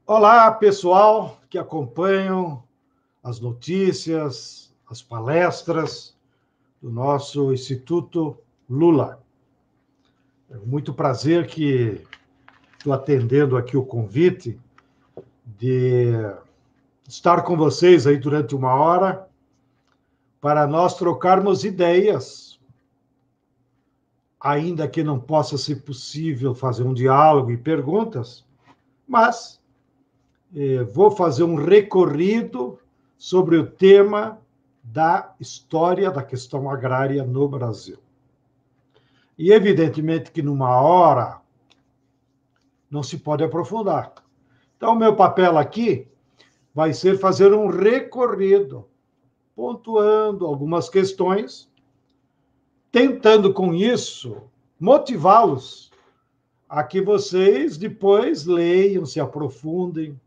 Olá, pessoal que acompanham as notícias, as palestras do nosso Instituto Lula. É muito prazer que estou atendendo aqui o convite de estar com vocês aí durante uma hora para nós trocarmos ideias, ainda que não possa ser possível fazer um diálogo e perguntas, mas vou fazer um recorrido sobre o tema da história da questão agrária no Brasil. E, evidentemente, que numa hora não se pode aprofundar. Então, o meu papel aqui vai ser fazer um recorrido, pontuando algumas questões, tentando com isso motivá-los a que vocês depois leiam, se aprofundem,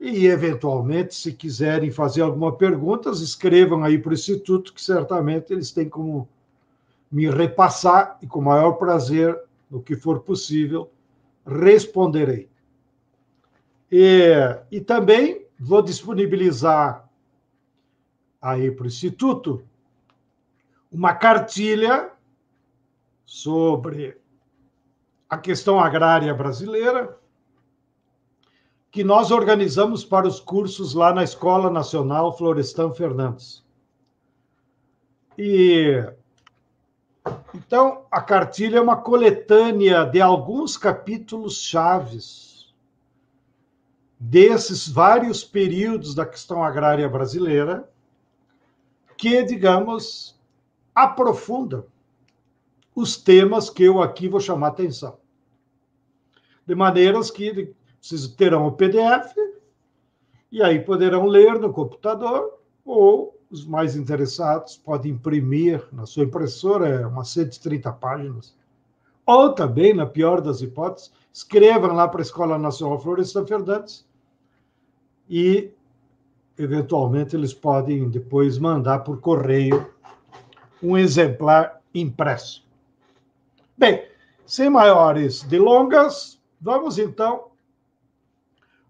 e, eventualmente, se quiserem fazer alguma pergunta, escrevam aí para o Instituto, que certamente eles têm como me repassar e, com o maior prazer, no que for possível, responderei. E também vou disponibilizar aí para o Instituto uma cartilha sobre a questão agrária brasileira, que nós organizamos para os cursos lá na Escola Nacional Florestan Fernandes. Então, a cartilha é uma coletânea de alguns capítulos chaves desses vários períodos da questão agrária brasileira que, digamos, aprofundam os temas que eu aqui vou chamar atenção. De maneiras que vocês terão o PDF e aí poderão ler no computador, ou os mais interessados podem imprimir na sua impressora, é umas 130 páginas. Ou também, na pior das hipóteses, escrevam lá para a Escola Nacional Florestan Fernandes e, eventualmente, eles podem depois mandar por correio um exemplar impresso. Bem, sem maiores delongas, vamos então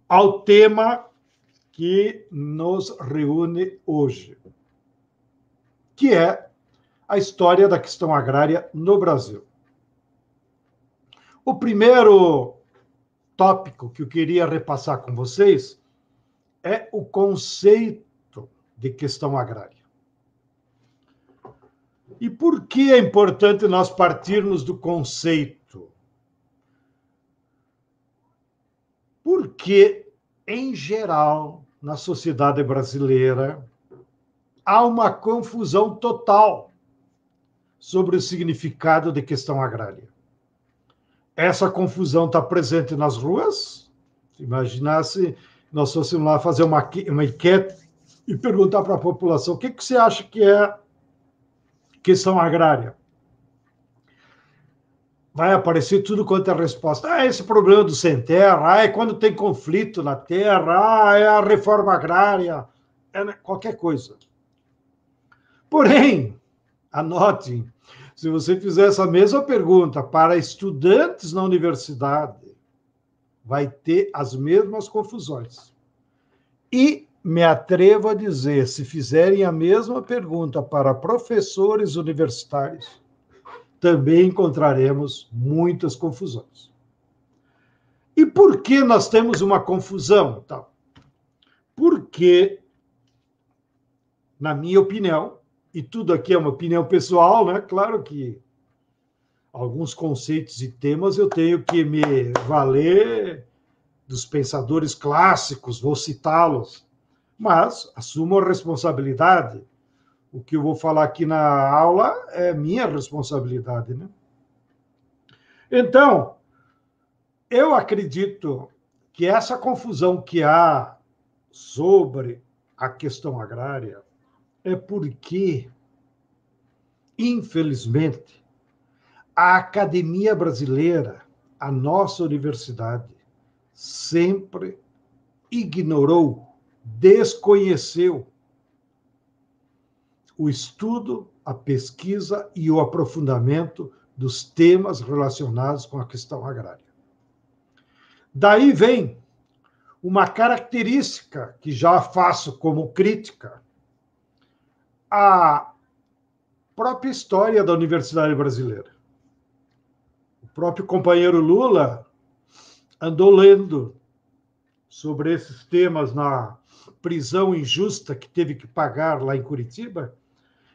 ao tema que nos reúne hoje, que é a história da questão agrária no Brasil. O primeiro tópico que eu queria repassar com vocês é o conceito de questão agrária. E por que é importante nós partirmos do conceito? Porque, em geral, na sociedade brasileira, há uma confusão total sobre o significado de questão agrária. Essa confusão está presente nas ruas. Imaginar se nós fôssemos lá fazer uma enquete e perguntar para a população o que você acha que é questão agrária. Vai aparecer tudo quanto é resposta. Esse problema do sem terra, é quando tem conflito na terra, é a reforma agrária, é qualquer coisa. Porém, anotem, se você fizer essa mesma pergunta para estudantes na universidade, vai ter as mesmas confusões. E me atrevo a dizer, se fizerem a mesma pergunta para professores universitários, também encontraremos muitas confusões. E por que nós temos uma confusão? Então, porque, na minha opinião, e tudo aqui é uma opinião pessoal, né? Claro que alguns conceitos e temas eu tenho que me valer dos pensadores clássicos, vou citá-los, mas assumo a responsabilidade. O que eu vou falar aqui na aula é minha responsabilidade, né? Então, eu acredito que essa confusão que há sobre a questão agrária é porque, infelizmente, a academia brasileira, a nossa universidade, sempre ignorou, desconheceu o estudo, a pesquisa e o aprofundamento dos temas relacionados com a questão agrária. Daí vem uma característica que já faço como crítica, a própria história da Universidade Brasileira. O próprio companheiro Lula andou lendo sobre esses temas na prisão injusta que teve que pagar lá em Curitiba,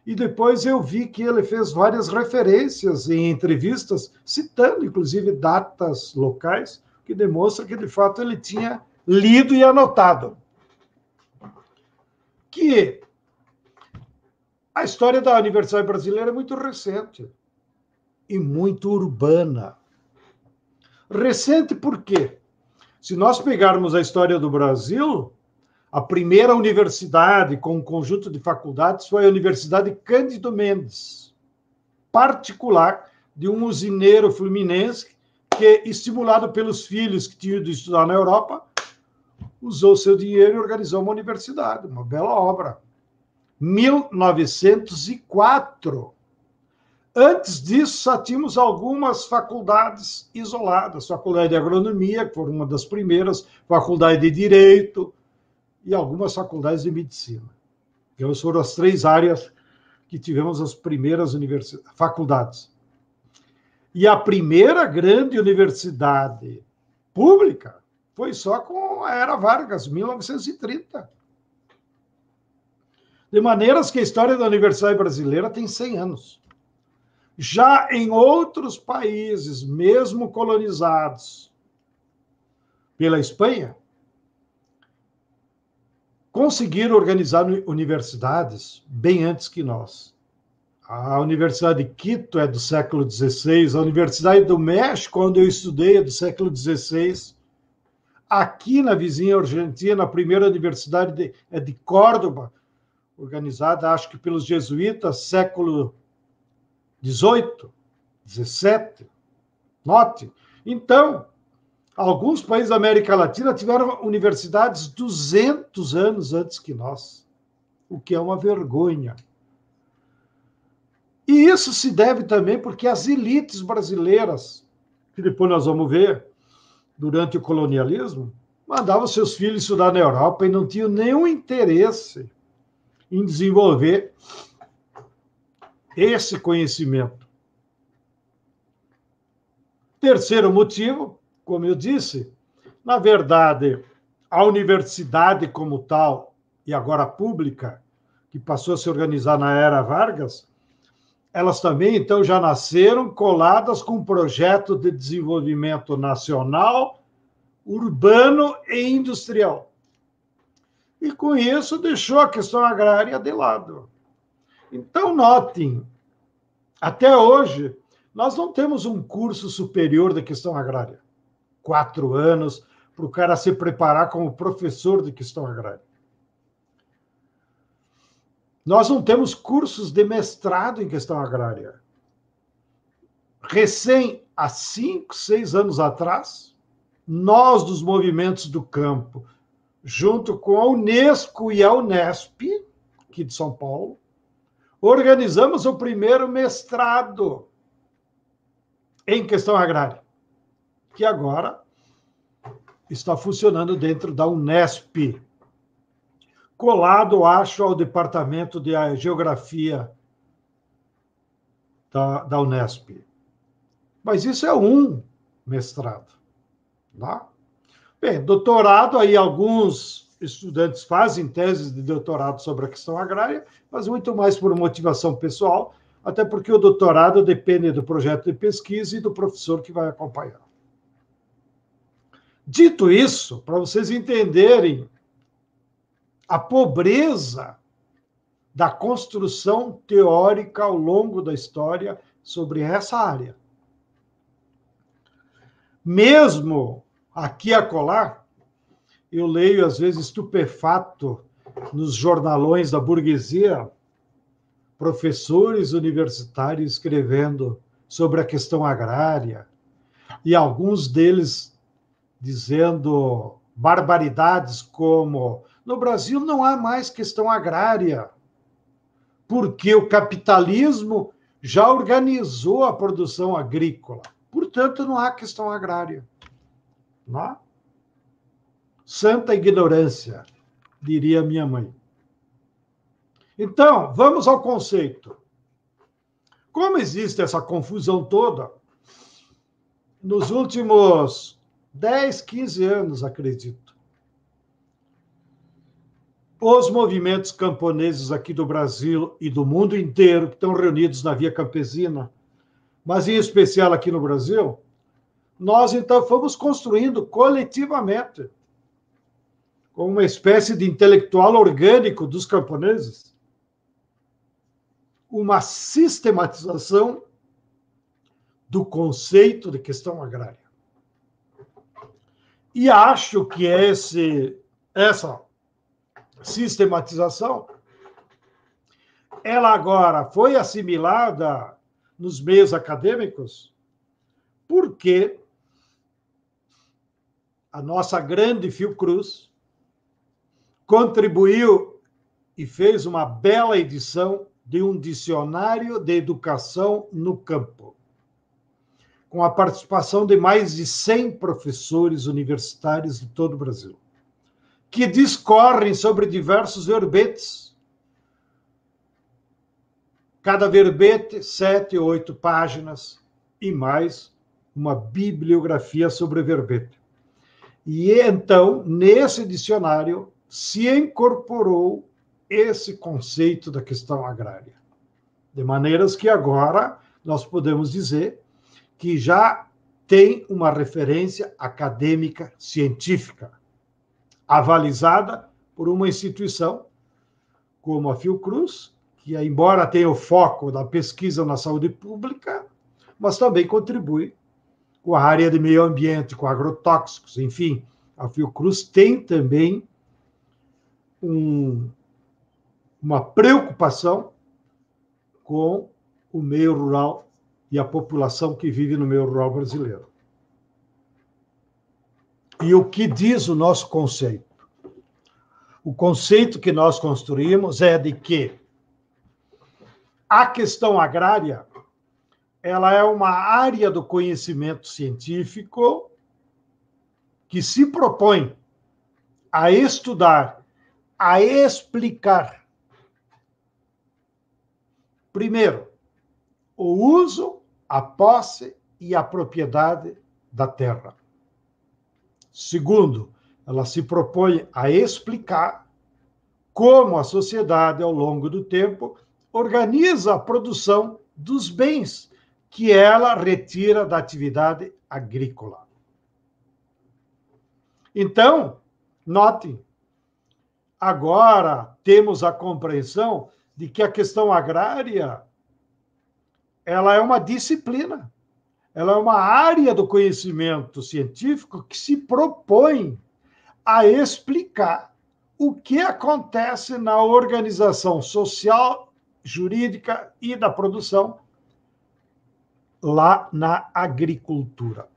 e depois eu vi que ele fez várias referências em entrevistas, citando inclusive datas locais, que demonstra que de fato ele tinha lido e anotado. Que a história da Universidade Brasileira é muito recente e muito urbana. Recente por quê? Se nós pegarmos a história do Brasil, a primeira universidade com um conjunto de faculdades foi a Universidade Cândido Mendes, particular de um usineiro fluminense que, estimulado pelos filhos que tinham ido estudar na Europa, usou seu dinheiro e organizou uma universidade, uma bela obra. 1904. Antes disso, só tínhamos algumas faculdades isoladas. Faculdade de Agronomia, que foi uma das primeiras, Faculdade de Direito e algumas faculdades de Medicina. Então, foram as 3 áreas que tivemos as primeiras faculdades. E a primeira grande universidade pública foi só com a Era Vargas, 1930. De maneiras que a história da Universidade Brasileira tem 100 anos. Já em outros países, mesmo colonizados pela Espanha, conseguiram organizar universidades bem antes que nós. A Universidade de Quito é do século XVI, a Universidade do México, onde eu estudei, é do século XVI. Aqui na vizinha Argentina, a primeira universidade é de Córdoba, organizada, acho que pelos jesuítas, século XVIII, XVII. Note. Então, alguns países da América Latina tiveram universidades 200 anos antes que nós, o que é uma vergonha. E isso se deve também porque as elites brasileiras, que depois nós vamos ver, durante o colonialismo, mandavam seus filhos estudar na Europa e não tinham nenhum interesse em desenvolver esse conhecimento. Terceiro motivo, como eu disse, na verdade, a universidade como tal, e agora pública, que passou a se organizar na Era Vargas, elas também, então, já nasceram coladas com um projeto de desenvolvimento nacional, urbano e industrial. E, com isso, deixou a questão agrária de lado. Então, notem, até hoje, nós não temos um curso superior de questão agrária. 4 anos para o cara se preparar como professor de questão agrária. Nós não temos cursos de mestrado em questão agrária. Recém, há 5, 6 anos atrás, nós dos movimentos do campo, junto com a Unesco e a Unesp, aqui de São Paulo, organizamos o primeiro mestrado em questão agrária, que agora está funcionando dentro da Unesp, colado, acho, ao Departamento de Geografia da Unesp. Mas isso é um mestrado. Tá? Bem, doutorado, aí alguns estudantes fazem teses de doutorado sobre a questão agrária, mas muito mais por motivação pessoal, até porque o doutorado depende do projeto de pesquisa e do professor que vai acompanhar. Dito isso, para vocês entenderem a pobreza da construção teórica ao longo da história sobre essa área. Mesmo aqui e acolá, eu leio, às vezes, estupefato nos jornalões da burguesia, professores universitários escrevendo sobre a questão agrária, e alguns deles dizendo barbaridades como: no Brasil não há mais questão agrária, porque o capitalismo já organizou a produção agrícola. Portanto, não há questão agrária. Não há? Santa ignorância, diria minha mãe. Então, vamos ao conceito. Como existe essa confusão toda, nos últimos 10, 15 anos, acredito, os movimentos camponeses aqui do Brasil e do mundo inteiro, que estão reunidos na Via Campesina, mas em especial aqui no Brasil, nós então fomos construindo coletivamente, como uma espécie de intelectual orgânico dos camponeses, uma sistematização do conceito de questão agrária. E acho que essa sistematização, ela agora foi assimilada nos meios acadêmicos, porque a nossa grande Fiocruz contribuiu e fez uma bela edição de um dicionário de educação no campo, com a participação de mais de 100 professores universitários de todo o Brasil, que discorrem sobre diversos verbetes. Cada verbete, 7 ou 8 páginas, e mais uma bibliografia sobre verbete. E então, nesse dicionário, se incorporou esse conceito da questão agrária. De maneiras que agora nós podemos dizer que já tem uma referência acadêmica científica, avalizada por uma instituição como a Fiocruz, que, embora tenha o foco da pesquisa na saúde pública, mas também contribui com a área de meio ambiente, com agrotóxicos, enfim, a Fiocruz tem também uma preocupação com o meio rural e a população que vive no meio rural brasileiro. E o que diz o nosso conceito? O conceito que nós construímos é de que a questão agrária, ela é uma área do conhecimento científico que se propõe a estudar, a explicar, primeiro, o uso, a posse e a propriedade da terra. Segundo, ela se propõe a explicar como a sociedade, ao longo do tempo, organiza a produção dos bens que ela retira da atividade agrícola. Então, notem, agora temos a compreensão de que a questão agrária, ela é uma disciplina, ela é uma área do conhecimento científico que se propõe a explicar o que acontece na organização social, jurídica e da produção lá na agricultura.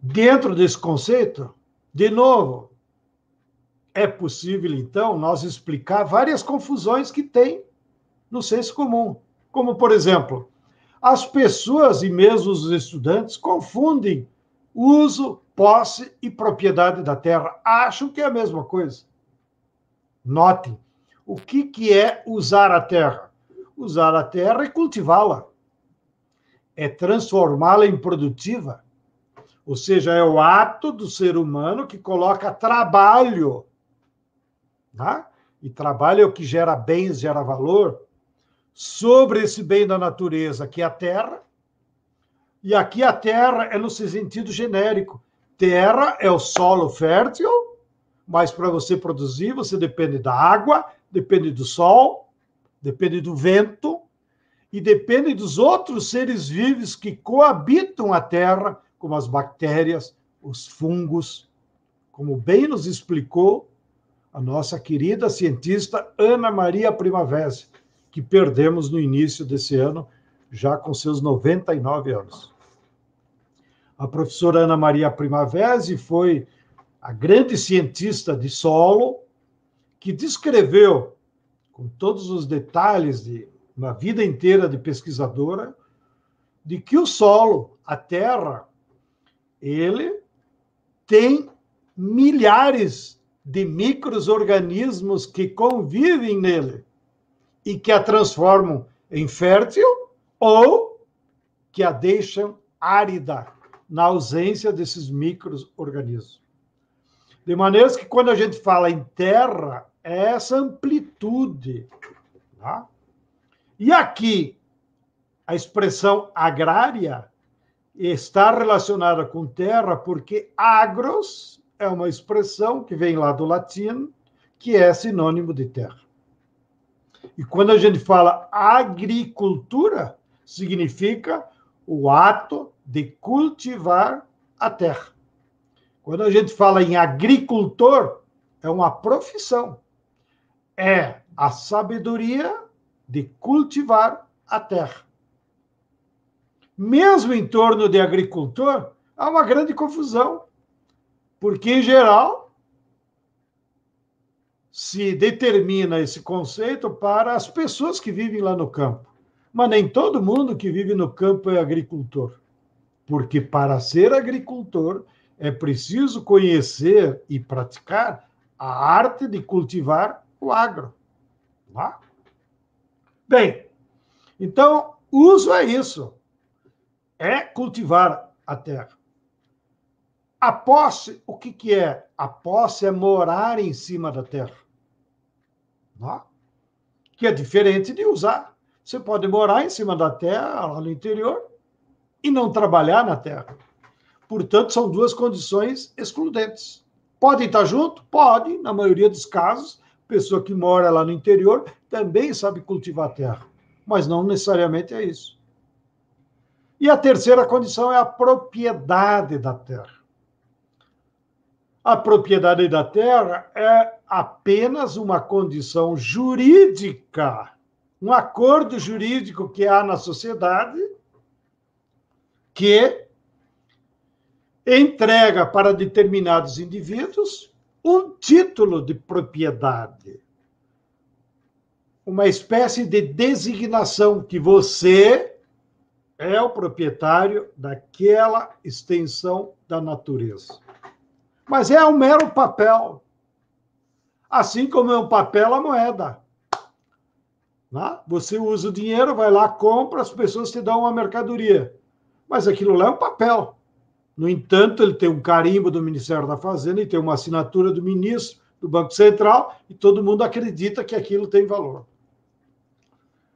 Dentro desse conceito, de novo, é possível, então, nós explicar várias confusões que tem no senso comum. Como, por exemplo, as pessoas e mesmo os estudantes confundem uso, posse e propriedade da terra. Acham que é a mesma coisa. Notem, o que é usar a terra? Usar a terra é cultivá-la, é transformá-la em produtiva. Ou seja, é o ato do ser humano que coloca trabalho, tá? E trabalho é o que gera bens, gera valor, sobre esse bem da natureza, que é a terra. E aqui a terra é no sentido genérico. Terra é o solo fértil, mas para você produzir, você depende da água, depende do sol, depende do vento e depende dos outros seres vivos que coabitam a terra, como as bactérias, os fungos, como bem nos explicou a nossa querida cientista Ana Maria Primavesi, que perdemos no início desse ano, já com seus 99 anos. A professora Ana Maria Primavesi foi a grande cientista de solo que descreveu, com todos os detalhes de uma vida inteira de pesquisadora, de que o solo, a terra, ele tem milhares de micro-organismos que convivem nele e que a transformam em fértil ou que a deixam árida na ausência desses micro-organismos. De maneira que quando a gente fala em terra, é essa amplitude. Tá? E aqui, a expressão agrária está relacionada com terra porque agros é uma expressão que vem lá do latim, que é sinônimo de terra. E quando a gente fala agricultura, significa o ato de cultivar a terra. Quando a gente fala em agricultor, é uma profissão. É a sabedoria de cultivar a terra. Mesmo em torno de agricultor, há uma grande confusão, porque, em geral, se determina esse conceito para as pessoas que vivem lá no campo. Mas nem todo mundo que vive no campo é agricultor, porque para ser agricultor é preciso conhecer e praticar a arte de cultivar o agro. Tá? Bem, então, uso é isso. É cultivar a terra. A posse, o que é? A posse é morar em cima da terra. Tá? Que é diferente de usar. Você pode morar em cima da terra, lá no interior, e não trabalhar na terra. Portanto, são duas condições excludentes. Podem estar juntos? Pode, na maioria dos casos. Pessoa que mora lá no interior também sabe cultivar a terra, mas não necessariamente é isso. E a terceira condição é a propriedade da terra. A propriedade da terra é apenas uma condição jurídica, um acordo jurídico que há na sociedade que entrega para determinados indivíduos um título de propriedade, uma espécie de designação que você é o proprietário daquela extensão da natureza. Mas é um mero papel, assim como é um papel a moeda. Você usa o dinheiro, vai lá, compra, as pessoas te dão uma mercadoria, mas aquilo lá é um papel. No entanto, ele tem um carimbo do Ministério da Fazenda e tem uma assinatura do ministro do Banco Central e todo mundo acredita que aquilo tem valor.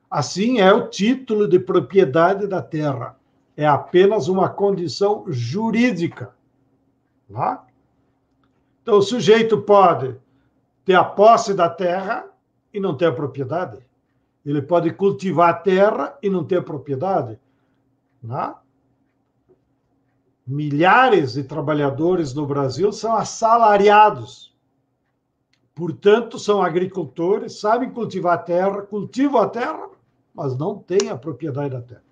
Assim é o título de propriedade da terra. É apenas uma condição jurídica. Tá? Então, o sujeito pode ter a posse da terra e não ter a propriedade. Ele pode cultivar a terra e não ter a propriedade. Tá? Milhares de trabalhadores no Brasil são assalariados. Portanto, são agricultores, sabem cultivar a terra, cultivam a terra, mas não têm a propriedade da terra.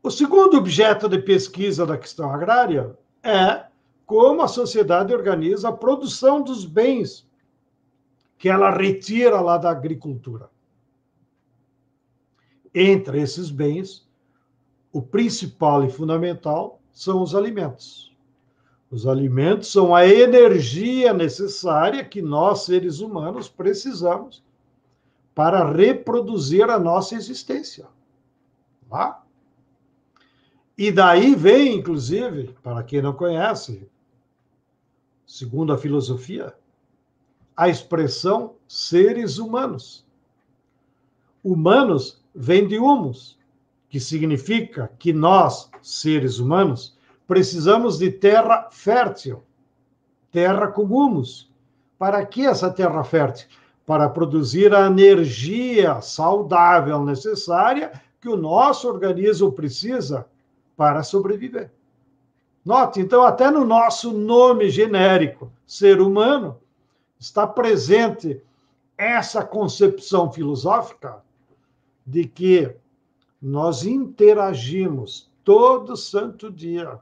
O segundo objeto de pesquisa da questão agrária é como a sociedade organiza a produção dos bens que ela retira lá da agricultura. Entre esses bens, o principal e fundamental são os alimentos. Os alimentos são a energia necessária que nós, seres humanos, precisamos para reproduzir a nossa existência. Tá? E daí vem, inclusive, para quem não conhece, segundo a filosofia, a expressão seres humanos. Humanos vem de humus, que significa que nós, seres humanos, precisamos de terra fértil, terra com humus. Para que essa terra fértil? Para produzir a energia saudável necessária que o nosso organismo precisa para sobreviver. Note, então, até no nosso nome genérico, ser humano, está presente essa concepção filosófica de que nós interagimos todo santo dia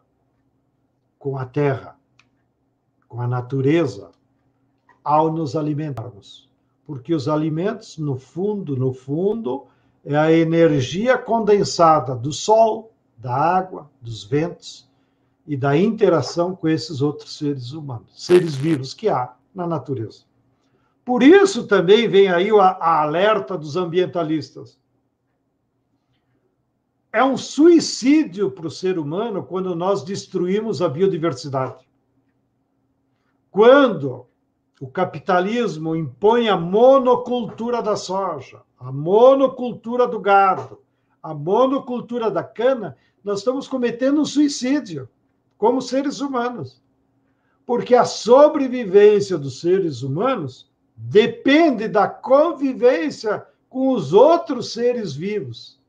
com a terra, com a natureza, ao nos alimentarmos. Porque os alimentos, no fundo, é a energia condensada do sol, da água, dos ventos, e da interação com esses outros seres humanos, seres vivos que há na natureza. Por isso também vem aí a alerta dos ambientalistas. É um suicídio para o ser humano quando nós destruímos a biodiversidade. Quando o capitalismo impõe a monocultura da soja, a monocultura do gado, a monocultura da cana, nós estamos cometendo um suicídio como seres humanos. Porque a sobrevivência dos seres humanos depende da convivência com os outros seres vivos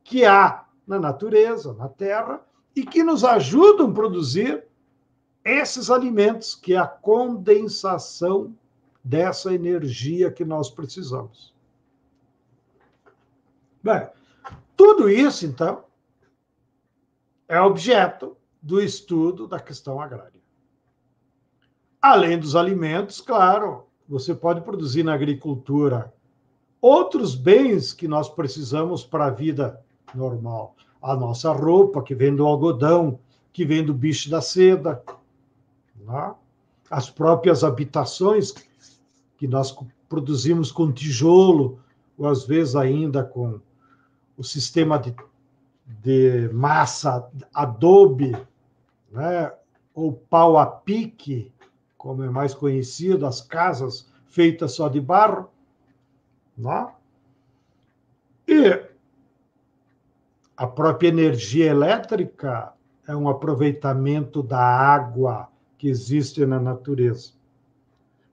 que há na natureza, na terra, e que nos ajudam a produzir esses alimentos, que é a condensação dessa energia que nós precisamos. Bem, tudo isso, então, é objeto do estudo da questão agrária. Além dos alimentos, claro, você pode produzir na agricultura outros bens que nós precisamos para a vida normal. A nossa roupa, que vem do algodão, que vem do bicho da seda, né? As próprias habitações que nós produzimos com tijolo, ou às vezes ainda com o sistema de massa adobe, né? Ou pau a pique, como é mais conhecido, as casas feitas só de barro, né? E a própria energia elétrica é um aproveitamento da água que existe na natureza.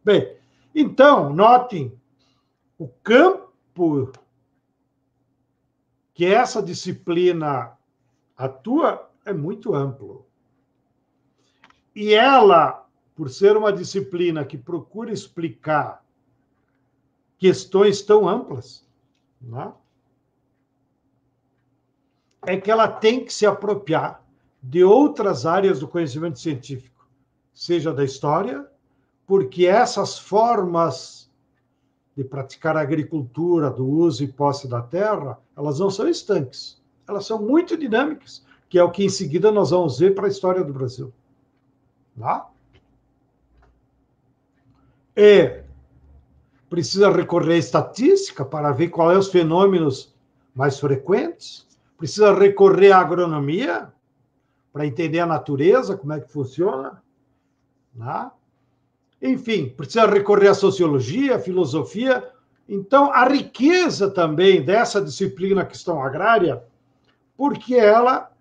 Bem, então, notem, o campo que essa disciplina atua é muito amplo. E ela, por ser uma disciplina que procura explicar questões tão amplas, né? É que ela tem que se apropriar de outras áreas do conhecimento científico, seja da história, porque essas formas de praticar a agricultura, do uso e posse da terra, elas não são estanques, elas são muito dinâmicas, que é o que em seguida nós vamos ver para a história do Brasil. Tá? E precisa recorrer à estatística para ver quais são os fenômenos mais frequentes, precisa recorrer à agronomia para entender a natureza, como é que funciona, né? Enfim, precisa recorrer à sociologia, à filosofia. Então, a riqueza também dessa disciplina questão agrária, porque ela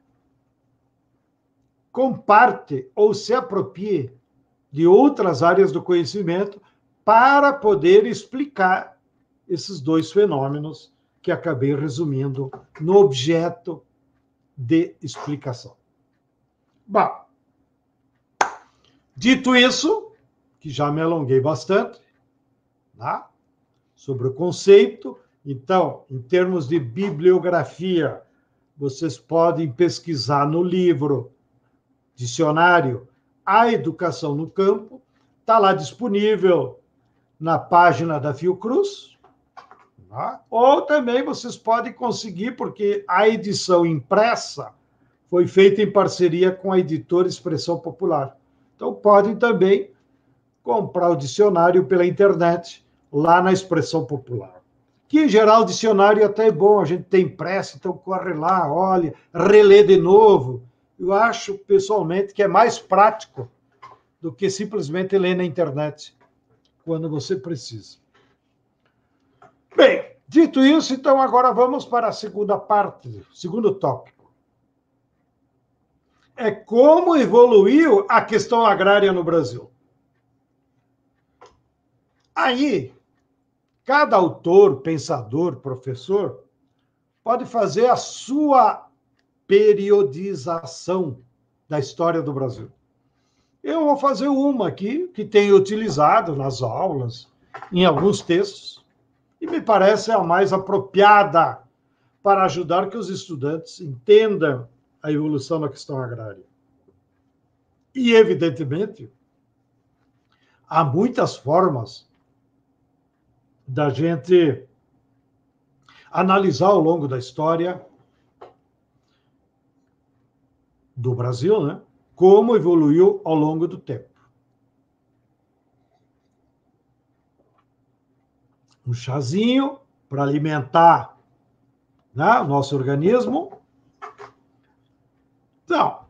comparte ou se apropria de outras áreas do conhecimento para poder explicar esses dois fenômenos que acabei resumindo no objeto de explicação. Bom, dito isso, que já me alonguei bastante, tá? Sobre o conceito, então, em termos de bibliografia, vocês podem pesquisar no livro Dicionário A Educação no Campo, está lá disponível na página da Fiocruz, tá? Ou também vocês podem conseguir, porque a edição impressa foi feita em parceria com a editora Expressão Popular. Então, podem também comprar o dicionário pela internet, lá na Expressão Popular. Que, em geral, o dicionário até é bom, a gente tem impresso, então corre lá, olha, relê de novo. Eu acho, pessoalmente, que é mais prático do que simplesmente ler na internet, quando você precisa. Bem, dito isso, então agora vamos para a segunda parte, segundo tópico. É como evoluiu a questão agrária no Brasil. Aí, cada autor, pensador, professor, pode fazer a sua periodização da história do Brasil. Eu vou fazer uma aqui, que tenho utilizado nas aulas, em alguns textos, e me parece a mais apropriada para ajudar que os estudantes entendam a evolução da questão agrária. E, evidentemente, há muitas formas da gente analisar ao longo da história do Brasil, né? como evoluiu ao longo do tempo. Um chazinho para alimentar, né, o nosso organismo. Então,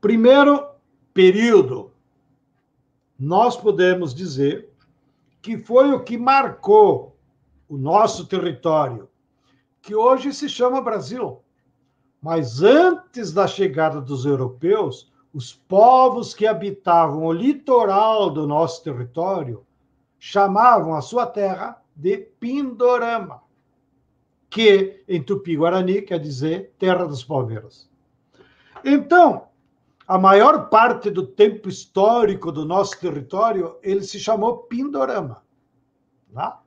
primeiro período, nós podemos dizer que foi o que marcou o nosso território, que hoje se chama Brasil. Mas antes da chegada dos europeus, os povos que habitavam o litoral do nosso território chamavam a sua terra de Pindorama, que em Tupi-Guarani quer dizer Terra dos Palmeiras. Então, a maior parte do tempo histórico do nosso território, ele se chamou Pindorama. Tá?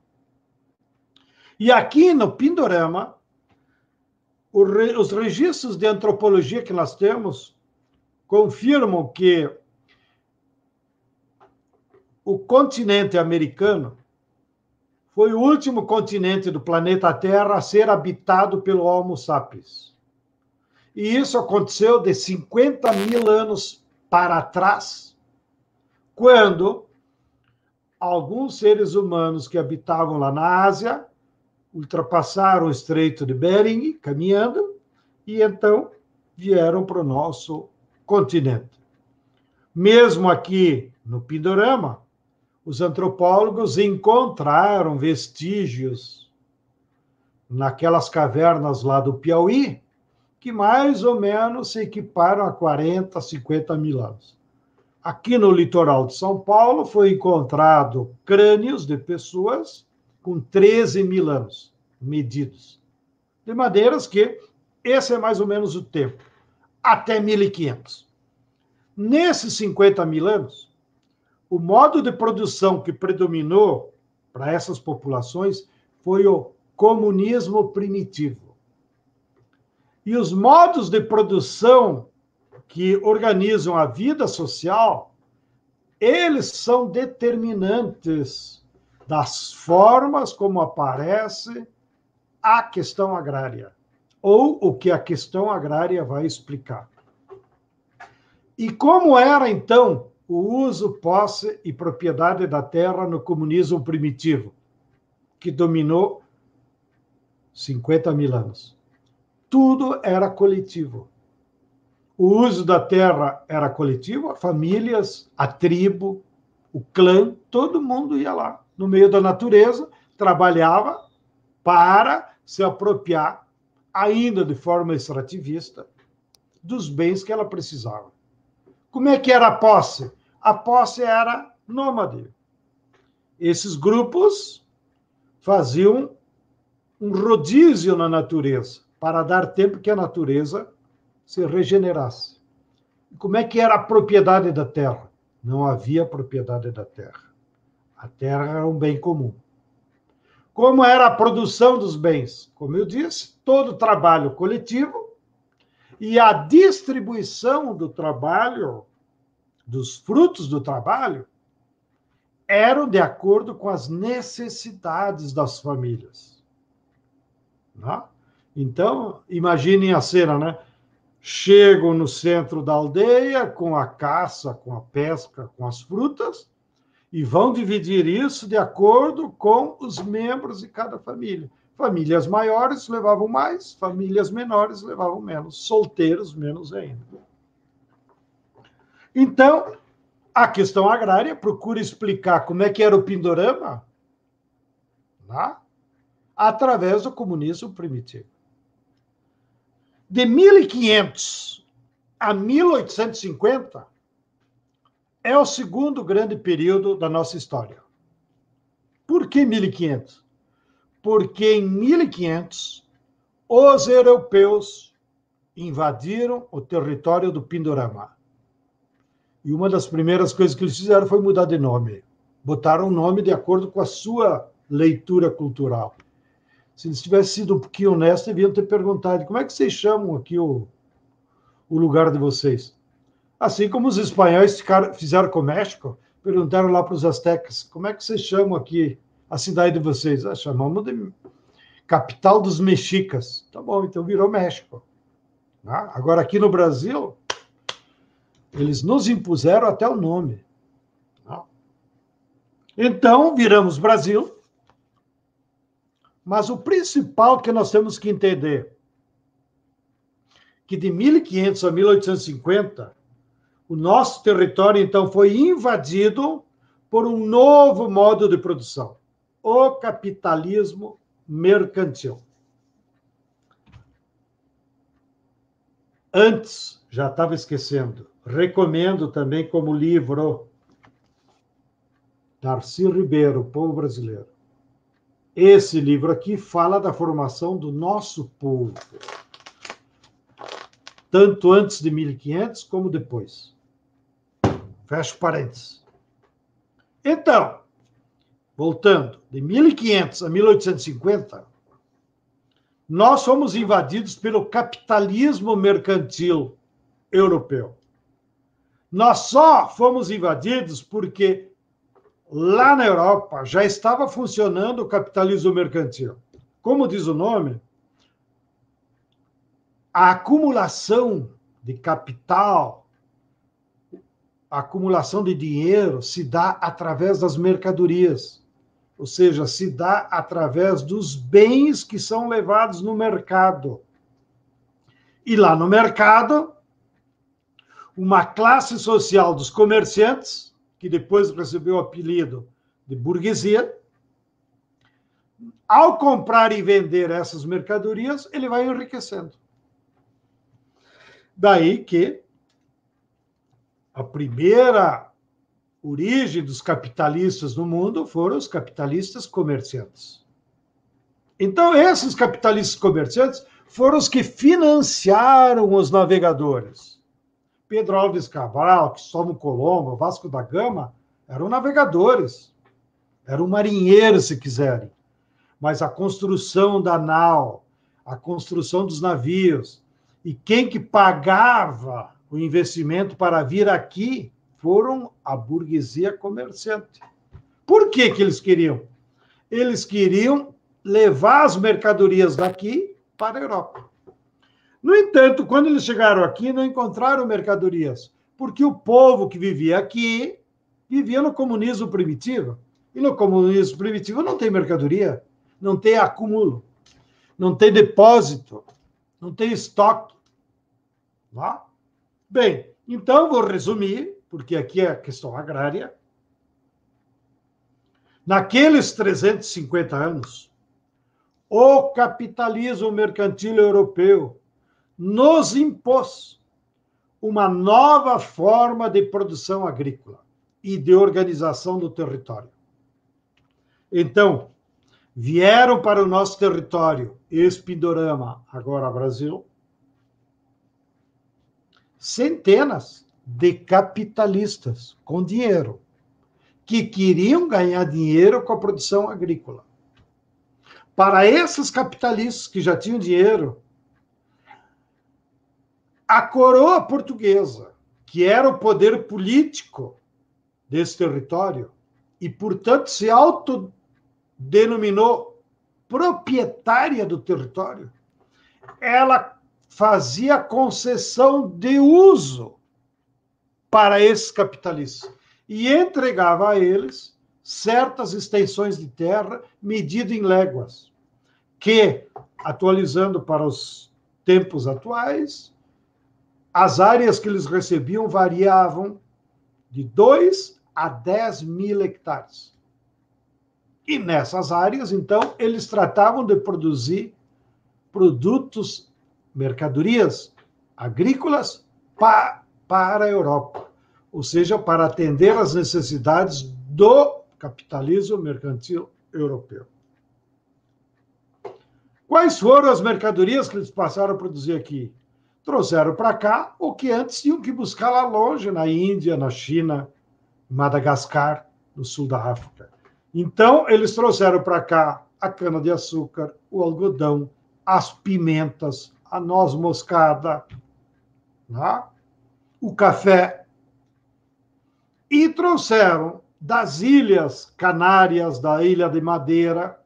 E aqui no Pindorama, os registros de antropologia que nós temos confirmam que o continente americano foi o último continente do planeta Terra a ser habitado pelo Homo sapiens. E isso aconteceu de 50 mil anos para trás, quando alguns seres humanos que habitavam lá na Ásia ultrapassaram o Estreito de Bering, caminhando, e então vieram para o nosso continente. Mesmo aqui no Pindorama, os antropólogos encontraram vestígios naquelas cavernas lá do Piauí, que mais ou menos se equiparam a 40, 50 mil anos. Aqui no litoral de São Paulo foi encontrado crânios de pessoas com 13 mil anos medidos. De maneiras que esse é mais ou menos o tempo, até 1500. Nesses 50 mil anos, o modo de produção que predominou para essas populações foi o comunismo primitivo. E os modos de produção que organizam a vida social, eles são determinantes das formas como aparece a questão agrária, ou o que a questão agrária vai explicar. E como era, então, o uso, posse e propriedade da terra no comunismo primitivo, que dominou 50 mil anos? Tudo era coletivo. O uso da terra era coletivo, as famílias, a tribo, o clã, todo mundo ia lá, no meio da natureza, trabalhava para se apropriar, ainda de forma extrativista, dos bens que ela precisava. Como é que era a posse? A posse era nômade. Esses grupos faziam um rodízio na natureza, para dar tempo que a natureza se regenerasse. Como é que era a propriedade da terra? Não havia propriedade da terra. A terra era um bem comum. Como era a produção dos bens? Como eu disse, todo trabalho coletivo e a distribuição do trabalho, dos frutos do trabalho, eram de acordo com as necessidades das famílias. Né? Então, imaginem a cena, né? Chegam no centro da aldeia com a caça, com a pesca, com as frutas, e vão dividir isso de acordo com os membros de cada família. Famílias maiores levavam mais, famílias menores levavam menos, solteiros menos ainda. Então, a questão agrária procura explicar como é que era o Pindorama, né? Através do comunismo primitivo. De 1500 a 1850 é o segundo grande período da nossa história. Por que 1500? Porque em 1500 os europeus invadiram o território do Pindorama. E uma das primeiras coisas que eles fizeram foi mudar de nome. Botaram o nome de acordo com a sua leitura cultural. Se eles tivessem sido um pouquinho honestos, deviam ter perguntado: como é que vocês chamam aqui o lugar de vocês? Assim como os espanhóis fizeram com o México, perguntaram lá para os astecas: como é que vocês chamam aqui a cidade de vocês? Chamamos de capital dos mexicas. Tá bom, então virou México. Agora, aqui no Brasil, Eles nos impuseram até o nome. Então, viramos Brasil. Mas o principal que nós temos que entender, que de 1500 a 1850, o nosso território, então, foi invadido por um novo modo de produção, o capitalismo mercantil. Antes, já estava esquecendo, recomendo também como livro Darcy Ribeiro, O Povo Brasileiro. Esse livro aqui fala da formação do nosso povo, tanto antes de 1500 como depois. Fecho parênteses. Então, voltando, de 1500 a 1850, nós fomos invadidos pelo capitalismo mercantil europeu. Nós só fomos invadidos porque lá na Europa já estava funcionando o capitalismo mercantil. Como diz o nome, a acumulação de capital, a acumulação de dinheiro se dá através das mercadorias, ou seja, se dá através dos bens que são levados no mercado. E lá no mercado, uma classe social dos comerciantes, que depois recebeu o apelido de burguesia, ao comprar e vender essas mercadorias, ele vai enriquecendo. Daí que a primeira origem dos capitalistas no mundo foram os capitalistas comerciantes. Então, esses capitalistas comerciantes foram os que financiaram os navegadores. Pedro Álvares Cabral, Cristóvão Colombo, Vasco da Gama, eram navegadores, eram marinheiros, se quiserem. Mas a construção da nau, a construção dos navios, e quem que pagava o investimento para vir aqui foram a burguesia comerciante. Por que que eles queriam? Eles queriam levar as mercadorias daqui para a Europa. No entanto, quando eles chegaram aqui, não encontraram mercadorias, porque o povo que vivia aqui vivia no comunismo primitivo. E no comunismo primitivo não tem mercadoria, não tem acúmulo, não tem depósito, não tem estoque. Tá? Bem, então vou resumir, porque aqui é a questão agrária. Naqueles 350 anos, o capitalismo mercantil europeu nos impôs uma nova forma de produção agrícola e de organização do território. Então, vieram para o nosso território, ex-Pindorama, agora Brasil, centenas de capitalistas com dinheiro, que queriam ganhar dinheiro com a produção agrícola. Para esses capitalistas que já tinham dinheiro, a coroa portuguesa, que era o poder político desse território, e, portanto, se autodenominou proprietária do território, ela fazia concessão de uso para esses capitalistas e entregava a eles certas extensões de terra medidas em léguas, que, atualizando para os tempos atuais, as áreas que eles recebiam variavam de 2 a 10 mil hectares. E nessas áreas, então, eles tratavam de produzir produtos, mercadorias agrícolas para a Europa, ou seja, para atender às necessidades do capitalismo mercantil europeu. Quais foram as mercadorias que eles passaram a produzir aqui? Trouxeram para cá o que antes tinham que buscar lá longe, na Índia, na China, em Madagascar, no sul da África. Então, eles trouxeram para cá a cana-de-açúcar, o algodão, as pimentas, a noz moscada, né? O café, e trouxeram das ilhas Canárias, da Ilha de Madeira,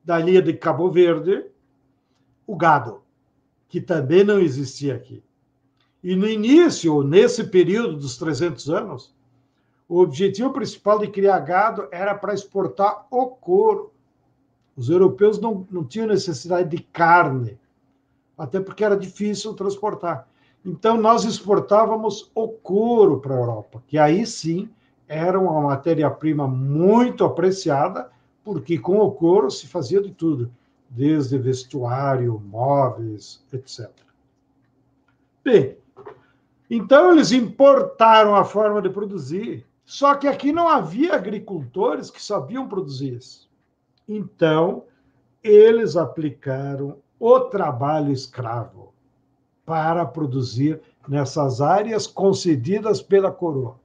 da Ilha de Cabo Verde, o gado, que também não existia aqui. E no início, nesse período dos 300 anos, o objetivo principal de criar gado era para exportar o couro. Os europeus não tinham necessidade de carne, até porque era difícil transportar. Então, nós exportávamos o couro para a Europa, que aí sim era uma matéria-prima muito apreciada, porque com o couro se fazia de tudo, desde vestuário, móveis, etc. Bem, então eles importaram a forma de produzir, só que aqui não havia agricultores que sabiam produzir isso. Então, eles aplicaram o trabalho escravo para produzir nessas áreas concedidas pela coroa.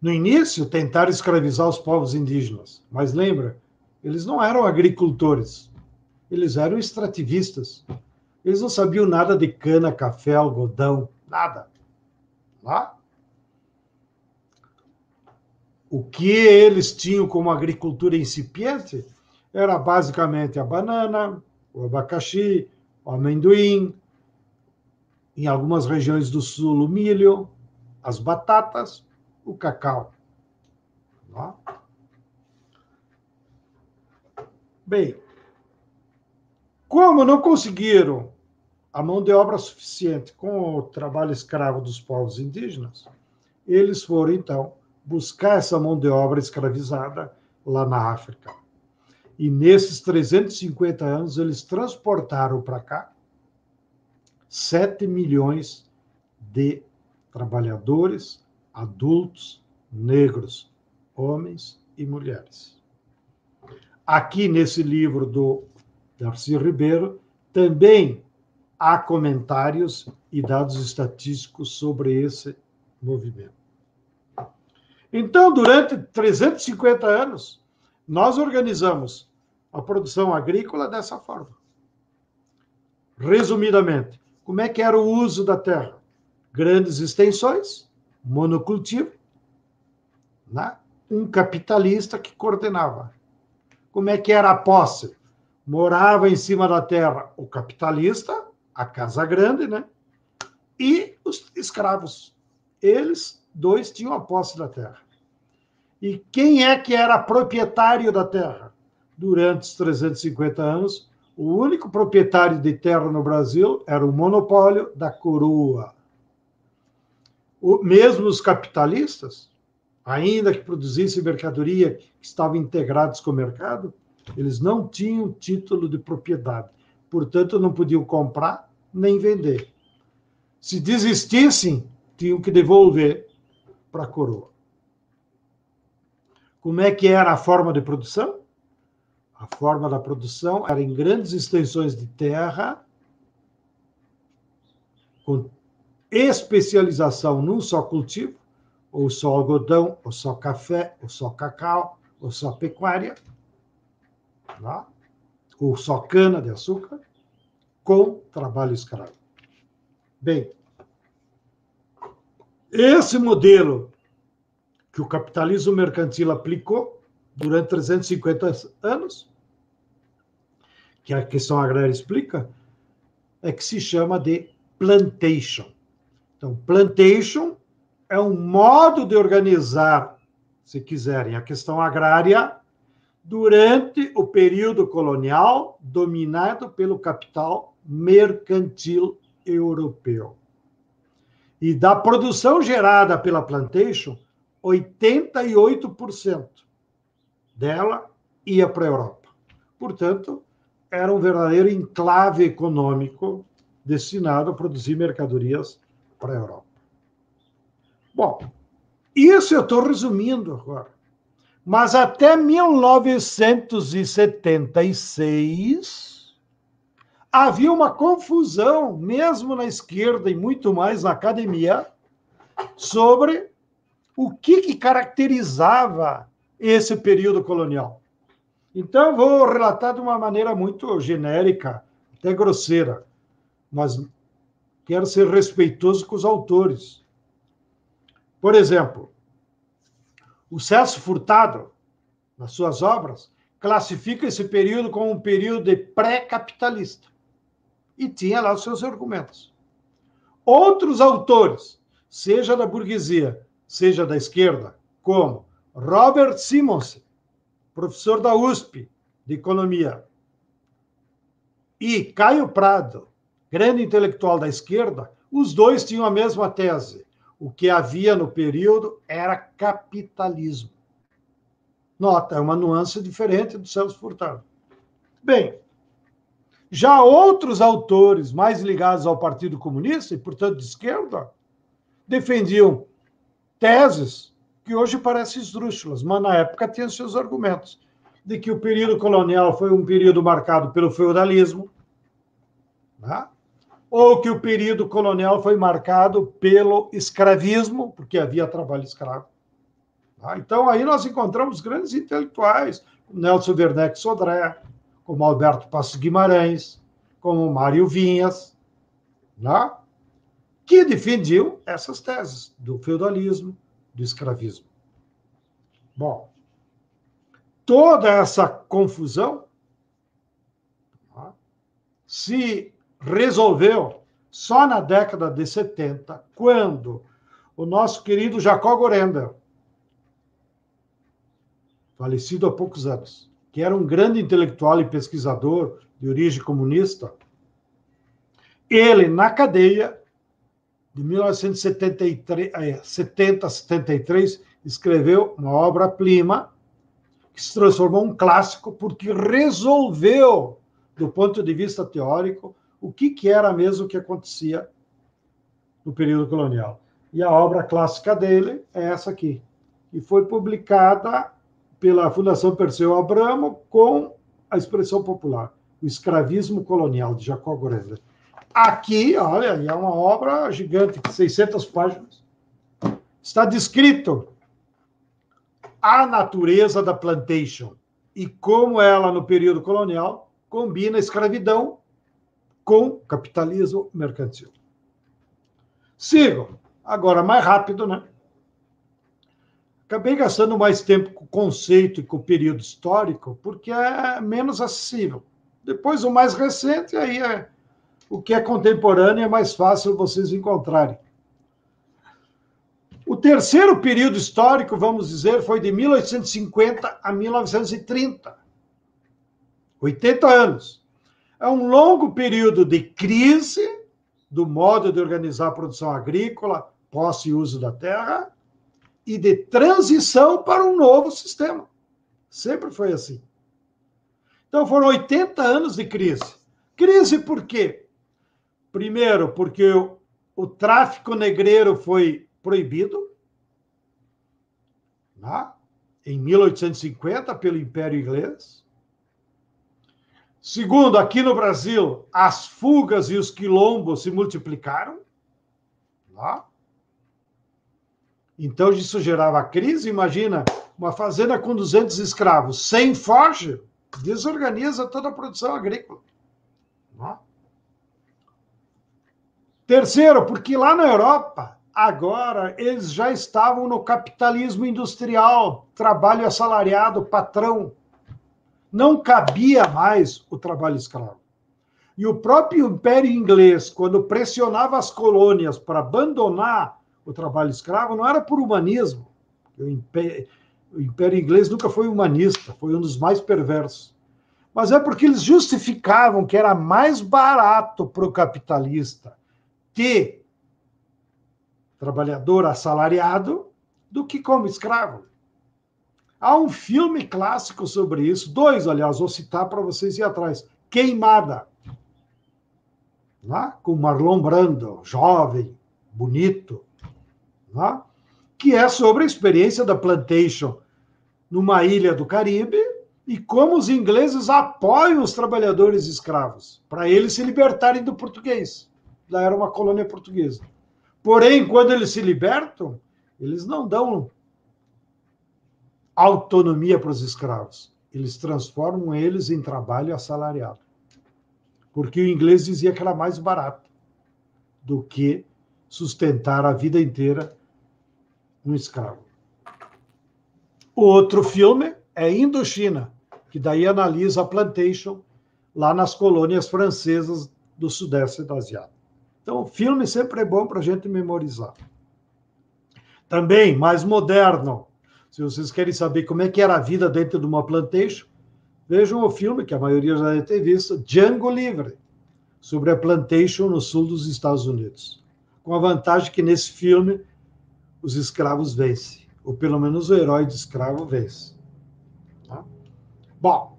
No início, tentaram escravizar os povos indígenas, mas lembra, eles não eram agricultores, eles eram extrativistas. Eles não sabiam nada de cana, café, algodão, nada. Lá? O que eles tinham como agricultura incipiente era basicamente a banana, o abacaxi, o amendoim, em algumas regiões do sul, o milho, as batatas, o cacau. Lá? Bem, como não conseguiram a mão de obra suficiente com o trabalho escravo dos povos indígenas, eles foram, então, buscar essa mão de obra escravizada lá na África. E nesses 350 anos, eles transportaram para cá 7 milhões de trabalhadores, adultos, negros, homens e mulheres. Aqui nesse livro do Darcy Ribeiro, também há comentários e dados estatísticos sobre esse movimento. Então, durante 350 anos, nós organizamos a produção agrícola dessa forma. Resumidamente, como é que era o uso da terra? Grandes extensões, monocultivo, né? Um capitalista que coordenava. Como é que era a posse? Morava em cima da terra o capitalista, a casa grande, né? E os escravos. Eles dois tinham a posse da terra. E quem é que era proprietário da terra? Durante os 350 anos, o único proprietário de terra no Brasil era o monopólio da coroa. Mesmo os capitalistas, ainda que produzissem mercadoria que estavam integrados com o mercado, eles não tinham título de propriedade. Portanto, não podiam comprar nem vender. Se desistissem, tinham que devolver para a coroa. Como é que era a forma de produção? A forma da produção era em grandes extensões de terra, com especialização num só cultivo, ou só algodão, ou só café, ou só cacau, ou só pecuária, tá? Ou só cana de açúcar, com trabalho escravo. Bem, esse modelo que o capitalismo mercantil aplicou durante 350 anos, que a questão agrária explica, é que se chama de plantation. Então, plantation é um modo de organizar, se quiserem, a questão agrária durante o período colonial dominado pelo capital mercantil europeu. E da produção gerada pela plantation, 88% dela ia para a Europa. Portanto, era um verdadeiro enclave econômico destinado a produzir mercadorias para a Europa. Bom, isso eu estou resumindo agora. Mas até 1976, havia uma confusão, mesmo na esquerda e muito mais na academia, sobre o que caracterizava esse período colonial. Então, vou relatar de uma maneira muito genérica, até grosseira, mas quero ser respeitoso com os autores. Por exemplo, o Celso Furtado, nas suas obras, classifica esse período como um período de pré-capitalista. e tinha lá os seus argumentos. Outros autores, seja da burguesia, seja da esquerda, como Robert Simonsen, professor da USP de economia, e Caio Prado, grande intelectual da esquerda, os dois tinham a mesma tese. O que havia no período era capitalismo. Nota, é uma nuance diferente do Celso Furtado. Bem, já outros autores mais ligados ao Partido Comunista, e portanto de esquerda, defendiam teses que hoje parecem esdrúxulas, mas na época tinham seus argumentos, de que o período colonial foi um período marcado pelo feudalismo, né? Ou que o período colonial foi marcado pelo escravismo, porque havia trabalho escravo. Tá? Então, aí nós encontramos grandes intelectuais, como Nelson Werneck Sodré, como Alberto Passos Guimarães, como Mário Vinhas, né? Que defendiam essas teses do feudalismo, do escravismo. Bom, toda essa confusão, tá, se resolveu só na década de 70, quando o nosso querido Jacob Gorender, falecido há poucos anos, que era um grande intelectual e pesquisador de origem comunista, ele, na cadeia, de 1970 a 73, escreveu uma obra-prima que se transformou em um clássico porque resolveu, do ponto de vista teórico, o que era mesmo que acontecia no período colonial. E a obra clássica dele é essa aqui, que foi publicada pela Fundação Perseu Abramo com a expressão popular, O Escravismo Colonial, de Jacob Gorender. Aqui, olha, é uma obra gigante, 600 páginas. Está descrito a natureza da plantation e como ela, no período colonial, combina escravidão com capitalismo mercantil. Sigo. Agora, mais rápido, né? Acabei gastando mais tempo com o conceito e com o período histórico, porque é menos acessível. Depois, o mais recente, aí é o que é contemporâneo, é mais fácil vocês encontrarem. O terceiro período histórico, vamos dizer, foi de 1850 a 1930. 80 anos. É um longo período de crise do modo de organizar a produção agrícola, posse e uso da terra, e de transição para um novo sistema. Sempre foi assim. Então, foram 80 anos de crise. Crise por quê? Primeiro, porque o tráfico negreiro foi proibido, né? Em 1850, pelo Império Inglês. Segundo, aqui no Brasil, as fugas e os quilombos se multiplicaram, né? Então, isso gerava crise. Imagina, uma fazenda com 200 escravos, sem forja, desorganiza toda a produção agrícola. Né? Terceiro, porque lá na Europa, agora, eles já estavam no capitalismo industrial, trabalho assalariado, patrão. Não cabia mais o trabalho escravo. E o próprio Império Inglês, quando pressionava as colônias para abandonar o trabalho escravo, não era por humanismo. O Império Inglês nunca foi humanista, foi um dos mais perversos. Mas é porque eles justificavam que era mais barato para o capitalista ter trabalhador assalariado do que como escravo. Há um filme clássico sobre isso, dois, aliás, vou citar para vocês ir atrás. Queimada, né? Com Marlon Brando, jovem, bonito, né? Que é sobre a experiência da plantation numa ilha do Caribe e como os ingleses apoiam os trabalhadores escravos para eles se libertarem do português. Lá era uma colônia portuguesa. Porém, quando eles se libertam, eles não dão autonomia para os escravos. Eles transformam eles em trabalho assalariado. Porque o inglês dizia que era mais barato do que sustentar a vida inteira um escravo. O outro filme é Indochina, que daí analisa a plantation lá nas colônias francesas do Sudeste Asiático. Então, o filme sempre é bom para a gente memorizar. Também, mais moderno, se vocês querem saber como é que era a vida dentro de uma plantation, vejam o filme, que a maioria já deve ter visto, Django Livre, sobre a plantation no sul dos Estados Unidos. Com a vantagem que nesse filme os escravos vencem, ou pelo menos o herói de escravo vence. Tá? Bom,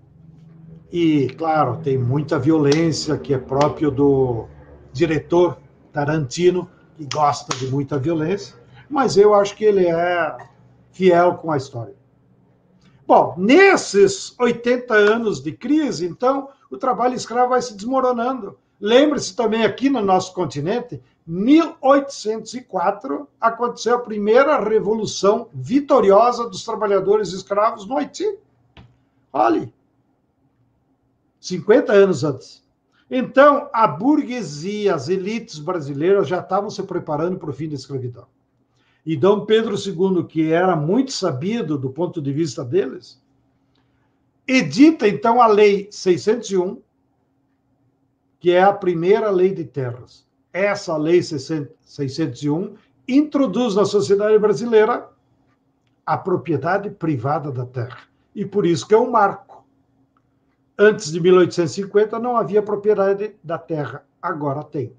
e claro, tem muita violência que é próprio do diretor Tarantino, que gosta de muita violência, mas eu acho que ele é fiel com a história. Bom, nesses 80 anos de crise, então, o trabalho escravo vai se desmoronando. Lembre-se também aqui no nosso continente, 1804, aconteceu a primeira revolução vitoriosa dos trabalhadores escravos no Haiti. Olhe, 50 anos antes. Então, a burguesia, as elites brasileiras já estavam se preparando para o fim da escravidão. E Dom Pedro II, que era muito sabido do ponto de vista deles, edita, então, a Lei 601, que é a primeira lei de terras. Essa Lei 601 introduz na sociedade brasileira a propriedade privada da terra. E por isso que é um marco. Antes de 1850 não havia propriedade da terra, agora tem.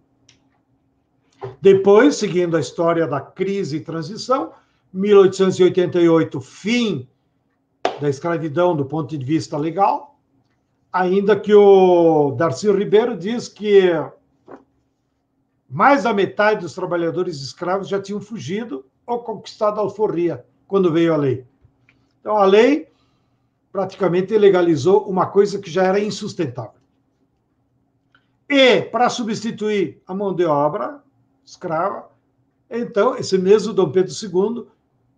Depois, seguindo a história da crise e transição, 1888, fim da escravidão do ponto de vista legal, ainda que o Darcy Ribeiro diz que mais da metade dos trabalhadores escravos já tinham fugido ou conquistado a alforria quando veio a lei. Então, a lei praticamente legalizou uma coisa que já era insustentável. E, para substituir a mão de obra escrava, então, esse mesmo Dom Pedro II,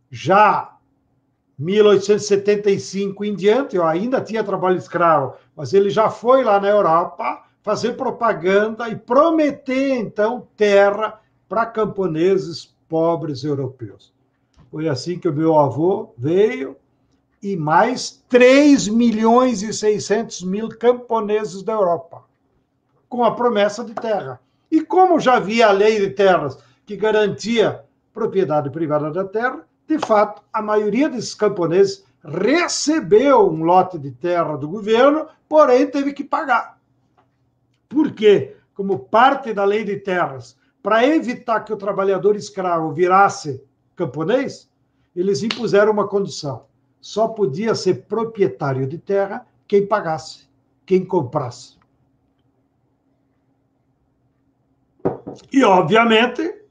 já 1875 em diante, eu ainda tinha trabalho escravo, mas ele já foi lá na Europa fazer propaganda e prometer, então, terra para camponeses pobres europeus. Foi assim que o meu avô veio e mais 3.600.000 camponeses da Europa, com a promessa de terra. E como já havia a lei de terras que garantia propriedade privada da terra, de fato, a maioria desses camponeses recebeu um lote de terra do governo, porém teve que pagar. Por quê? Como parte da lei de terras, para evitar que o trabalhador escravo virasse camponês, eles impuseram uma condição: só podia ser proprietário de terra quem pagasse, quem comprasse. E, obviamente,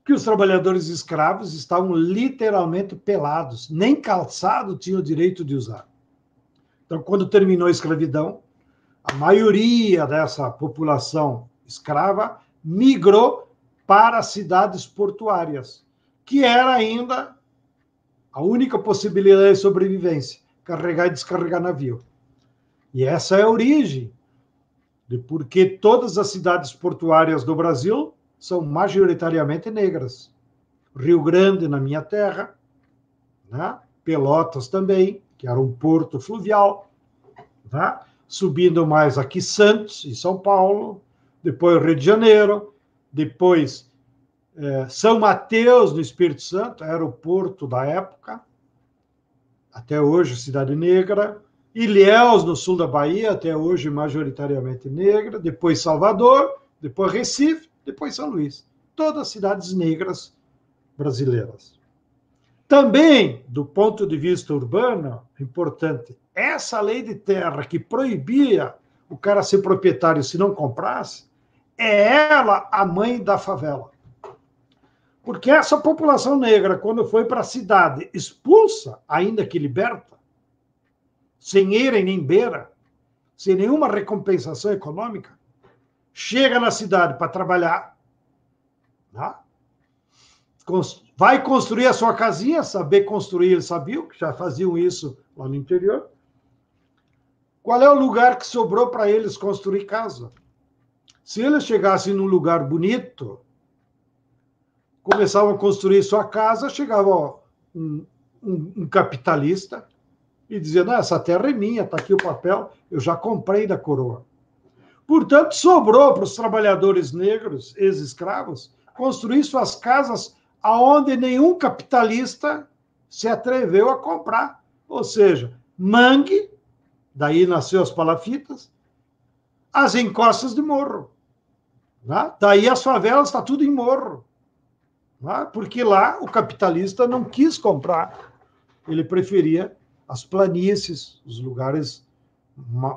que os trabalhadores escravos estavam literalmente pelados, nem calçado tinham o direito de usar. Então, quando terminou a escravidão, a maioria dessa população escrava migrou para as cidades portuárias, que era ainda a única possibilidade de sobrevivência, carregar e descarregar navio. E essa é a origem de por que todas as cidades portuárias do Brasil são majoritariamente negras. Rio Grande, na minha terra, né? Pelotas também, que era um porto fluvial, né? Subindo mais aqui Santos, em São Paulo, depois Rio de Janeiro, depois São Mateus, no Espírito Santo, era o porto da época, até hoje cidade negra, Ilhéus, no sul da Bahia, até hoje majoritariamente negra, depois Salvador, depois Recife, depois São Luís. Todas cidades negras brasileiras. Também, do ponto de vista urbano, importante, essa lei de terra que proibia o cara ser proprietário se não comprasse, é ela a mãe da favela. Porque essa população negra, quando foi para a cidade expulsa, ainda que liberta, sem eira e nem beira, sem nenhuma recompensação econômica, chega na cidade para trabalhar, né? Vai construir a sua casinha, saber construir, eles sabiam, que já faziam isso lá no interior. Qual é o lugar que sobrou para eles construir casa? Se eles chegassem num lugar bonito, começavam a construir sua casa, chegava um capitalista e dizia: não, essa terra é minha, está aqui o papel, eu já comprei da coroa. Portanto, sobrou para os trabalhadores negros, ex-escravos, construir suas casas aonde nenhum capitalista se atreveu a comprar. Ou seja, mangue, daí nasceu as palafitas, as encostas de morro. Né? Daí as favelas está tudo em morro. Né? Porque lá o capitalista não quis comprar. Ele preferia as planícies, os lugares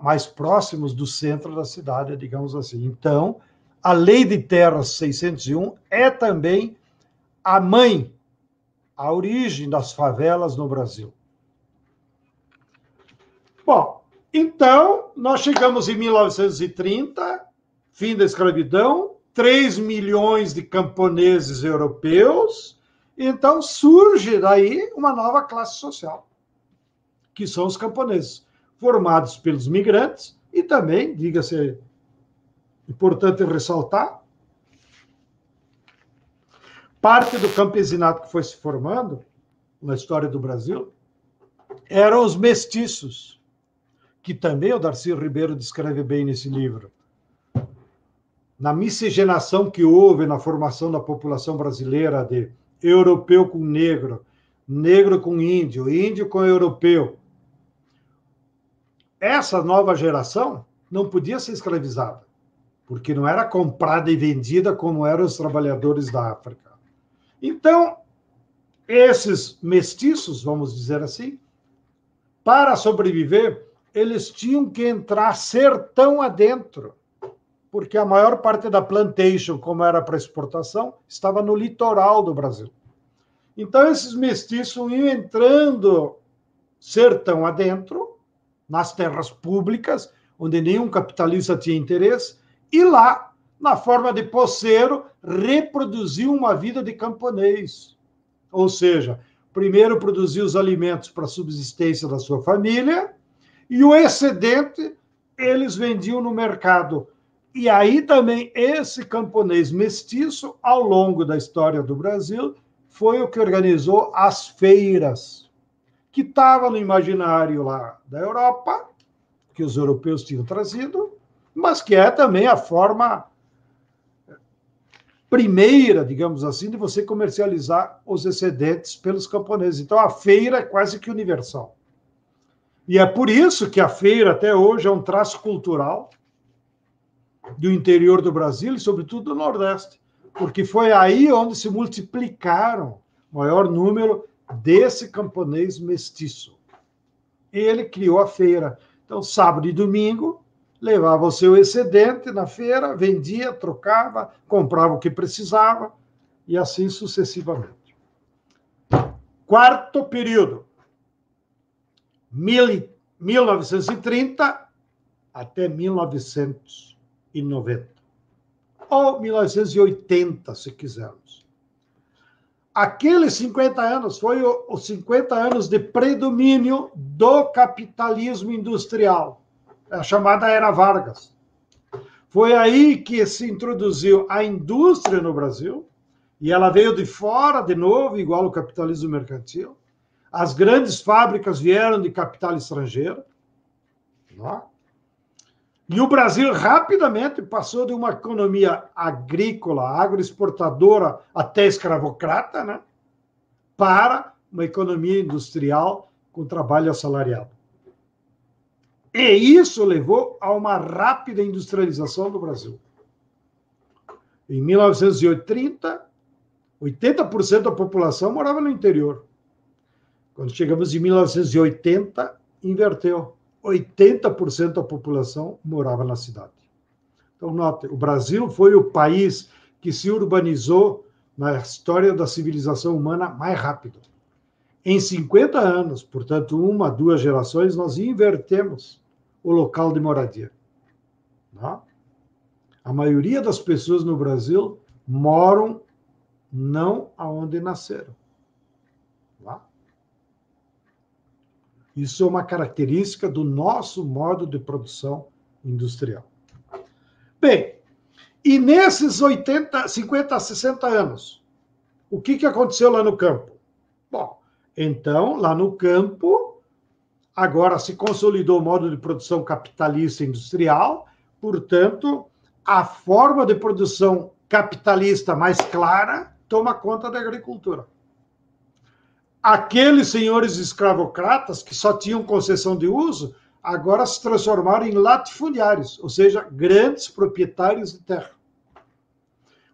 mais próximos do centro da cidade, digamos assim. Então, a Lei de Terras 601 é também a mãe, a origem das favelas no Brasil. Bom, então, nós chegamos em 1930, fim da escravidão, 3 milhões de camponeses europeus, então surge daí uma nova classe social, que são os camponeses, formados pelos migrantes e também, diga-se, importante ressaltar, parte do campesinato que foi se formando na história do Brasil eram os mestiços, que também o Darcy Ribeiro descreve bem nesse livro. Na miscigenação que houve na formação da população brasileira de europeu com negro, negro com índio, índio com europeu, essa nova geração não podia ser escravizada, porque não era comprada e vendida como eram os trabalhadores da África. Então, esses mestiços, vamos dizer assim, para sobreviver, eles tinham que entrar sertão adentro, porque a maior parte da plantation, como era para exportação, estava no litoral do Brasil. Então, esses mestiços iam entrando sertão adentro, nas terras públicas, onde nenhum capitalista tinha interesse, e lá, na forma de poceiro, reproduziu uma vida de camponês. Ou seja, primeiro produziu os alimentos para a subsistência da sua família, e o excedente eles vendiam no mercado. E aí também esse camponês mestiço, ao longo da história do Brasil, foi o que organizou as feiras, que estava no imaginário lá da Europa, que os europeus tinham trazido, mas que é também a forma primeira, digamos assim, de você comercializar os excedentes pelos camponeses. Então, a feira é quase que universal. E é por isso que a feira, até hoje, é um traço cultural do interior do Brasil e, sobretudo, do Nordeste, porque foi aí onde se multiplicaram o maior número desse camponês mestiço. Ele criou a feira. Então, sábado e domingo, levava o seu excedente na feira, vendia, trocava, comprava o que precisava, e assim sucessivamente. Quarto período, 1930 até 1990. Ou 1980, se quisermos. Aqueles 50 anos foi os 50 anos de predomínio do capitalismo industrial, a chamada Era Vargas. Foi aí que se introduziu a indústria no Brasil, e ela veio de fora, de novo, igual o capitalismo mercantil. As grandes fábricas vieram de capital estrangeiro. Não? E o Brasil rapidamente passou de uma economia agrícola, agroexportadora, até escravocrata, né, para uma economia industrial com trabalho assalariado. E isso levou a uma rápida industrialização do Brasil. Em 1930, 80% da população morava no interior. Quando chegamos em 1980, inverteu. 80% da população morava na cidade. Então, note, o Brasil foi o país que se urbanizou na história da civilização humana mais rápido. Em 50 anos, portanto, 1, 2 gerações, nós invertemos o local de moradia. Não? A maioria das pessoas no Brasil moram não aonde nasceram. Não? Isso é uma característica do nosso modo de produção industrial. Bem, e nesses 50, 60 anos, o que aconteceu lá no campo? Bom, então, lá no campo, agora se consolidou o modo de produção capitalista industrial, Portanto, a forma de produção capitalista mais clara toma conta da agricultura. Aqueles senhores escravocratas que só tinham concessão de uso, agora se transformaram em latifundiários, ou seja, grandes proprietários de terra.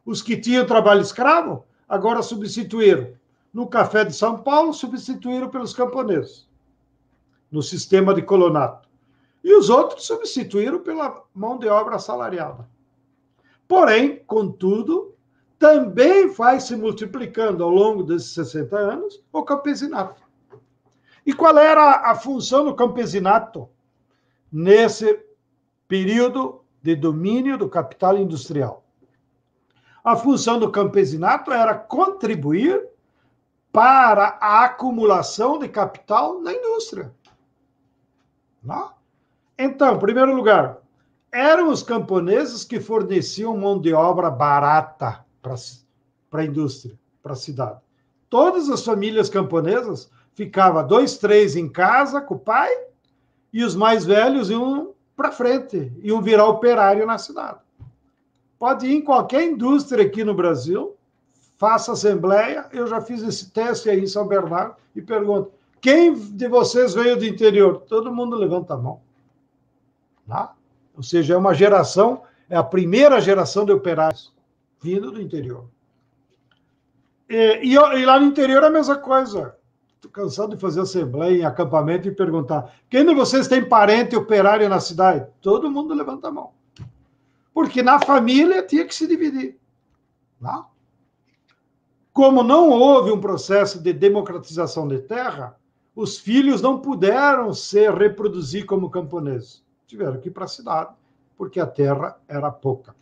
Os que tinham trabalho escravo, agora substituíram. No café de São Paulo, substituíram pelos camponeses, no sistema de colonato. E os outros substituíram pela mão de obra assalariada. Porém, contudo, também vai se multiplicando ao longo desses 60 anos o campesinato. E qual era a função do campesinato nesse período de domínio do capital industrial? A função do campesinato era contribuir para a acumulação de capital na indústria. Não? Então, em primeiro lugar, eram os camponeses que forneciam mão de obra barata para a indústria, para a cidade. Todas as famílias camponesas ficavam 2, 3 em casa com o pai e os mais velhos iam para frente, iam virar operário na cidade. Pode ir em qualquer indústria aqui no Brasil, faça assembleia, eu já fiz esse teste aí em São Bernardo e pergunto, quem de vocês veio do interior? Todo mundo levanta a mão. Tá? Ou seja, é uma geração, é a primeira geração de operários vindo do interior. E lá no interior é a mesma coisa. Estou cansado de fazer assembleia em acampamento e perguntar, quem de vocês tem parente operário na cidade? Todo mundo levanta a mão. Porque na família tinha que se dividir. Tá? Como não houve um processo de democratização de terra, os filhos não puderam se reproduzir como camponeses. Tiveram que ir para a cidade, porque a terra era pouca.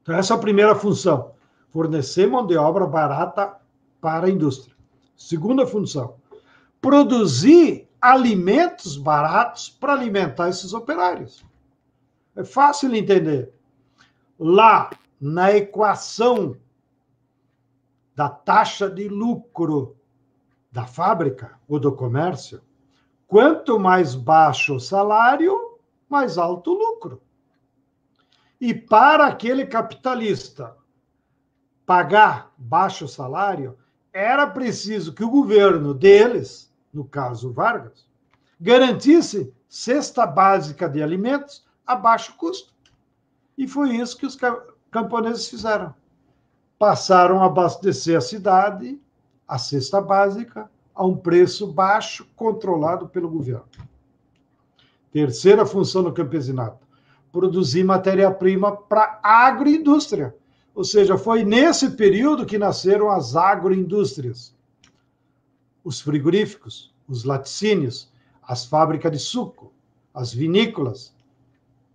Então, essa é a primeira função, fornecer mão de obra barata para a indústria. Segunda função, produzir alimentos baratos para alimentar esses operários. É fácil de entender. Lá, na equação da taxa de lucro da fábrica ou do comércio, quanto mais baixo o salário, mais alto o lucro. E para aquele capitalista pagar baixo salário, era preciso que o governo deles, no caso Vargas, garantisse cesta básica de alimentos a baixo custo. E foi isso que os camponeses fizeram. Passaram a abastecer a cidade, a cesta básica, a um preço baixo, controlado pelo governo. Terceira função do campesinato, produzir matéria-prima para a agroindústria. Ou seja, foi nesse período que nasceram as agroindústrias. Os frigoríficos, os laticínios, as fábricas de suco, as vinícolas.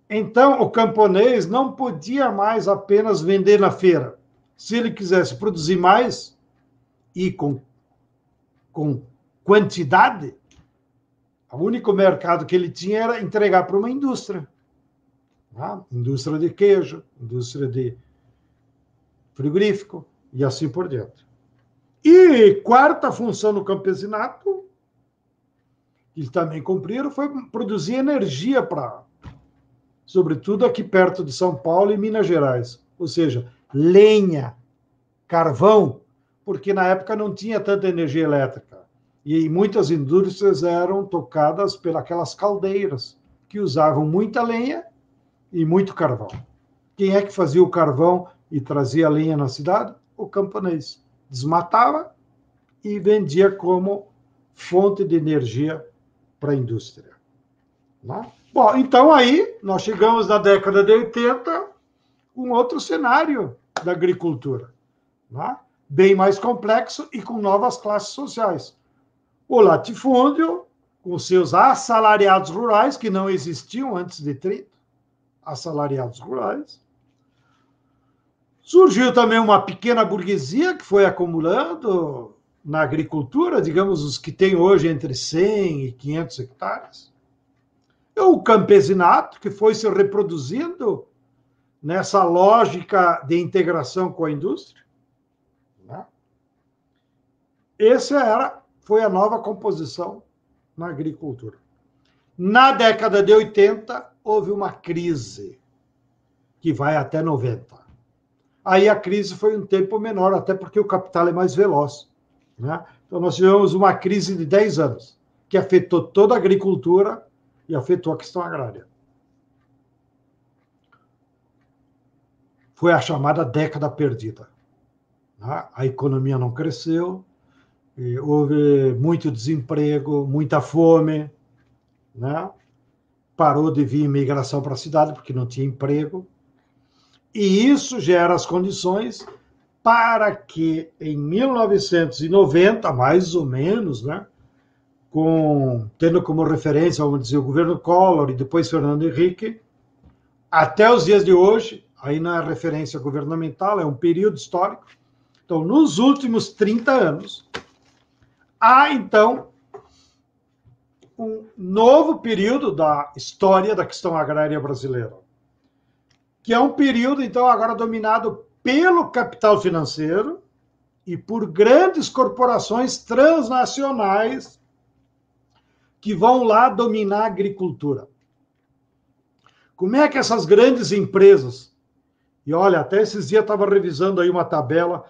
Então, o camponês não podia mais apenas vender na feira. Se ele quisesse produzir mais e com quantidade, o único mercado que ele tinha era entregar para uma indústria. Tá? Indústria de queijo, indústria de frigorífico e assim por diante. E quarta função do campesinato, que também cumpriram, foi produzir energia para, sobretudo aqui perto de São Paulo e Minas Gerais. Ou seja, lenha, carvão, porque na época não tinha tanta energia elétrica. E muitas indústrias eram tocadas pelas caldeiras, que usavam muita lenha e muito carvão. Quem é que fazia o carvão e trazia a lenha na cidade? O camponês. Desmatava e vendia como fonte de energia para a indústria. Não? Bom, então aí nós chegamos na década de 80 com outro cenário da agricultura, não? Bem mais complexo e com novas classes sociais. O latifúndio, com seus assalariados rurais, que não existiam antes de 30, assalariados rurais. Surgiu também uma pequena burguesia que foi acumulando na agricultura, digamos, os que têm hoje entre 100 e 500 hectares. E o campesinato, que foi se reproduzindo nessa lógica de integração com a indústria. Essa foi a nova composição na agricultura. Na década de 80, houve uma crise que vai até 90. Aí a crise foi um tempo menor, até porque o capital é mais veloz, né? Então nós tivemos uma crise de 10 anos, que afetou toda a agricultura e afetou a questão agrária. Foi a chamada década perdida. A economia não cresceu, houve muito desemprego, muita fome, né? Parou de vir imigração para a cidade porque não tinha emprego. E isso gera as condições para que, em 1990, mais ou menos, né, tendo como referência, vamos dizer, o governo Collor e depois Fernando Henrique, até os dias de hoje, aí não é referência governamental, é um período histórico. Então, nos últimos 30 anos, há, então, um novo período da história da questão agrária brasileira, que é um período, então, agora dominado pelo capital financeiro e por grandes corporações transnacionais que vão lá dominar a agricultura. Como é que essas grandes empresas, e olha, até esses dias eu estava revisando aí uma tabela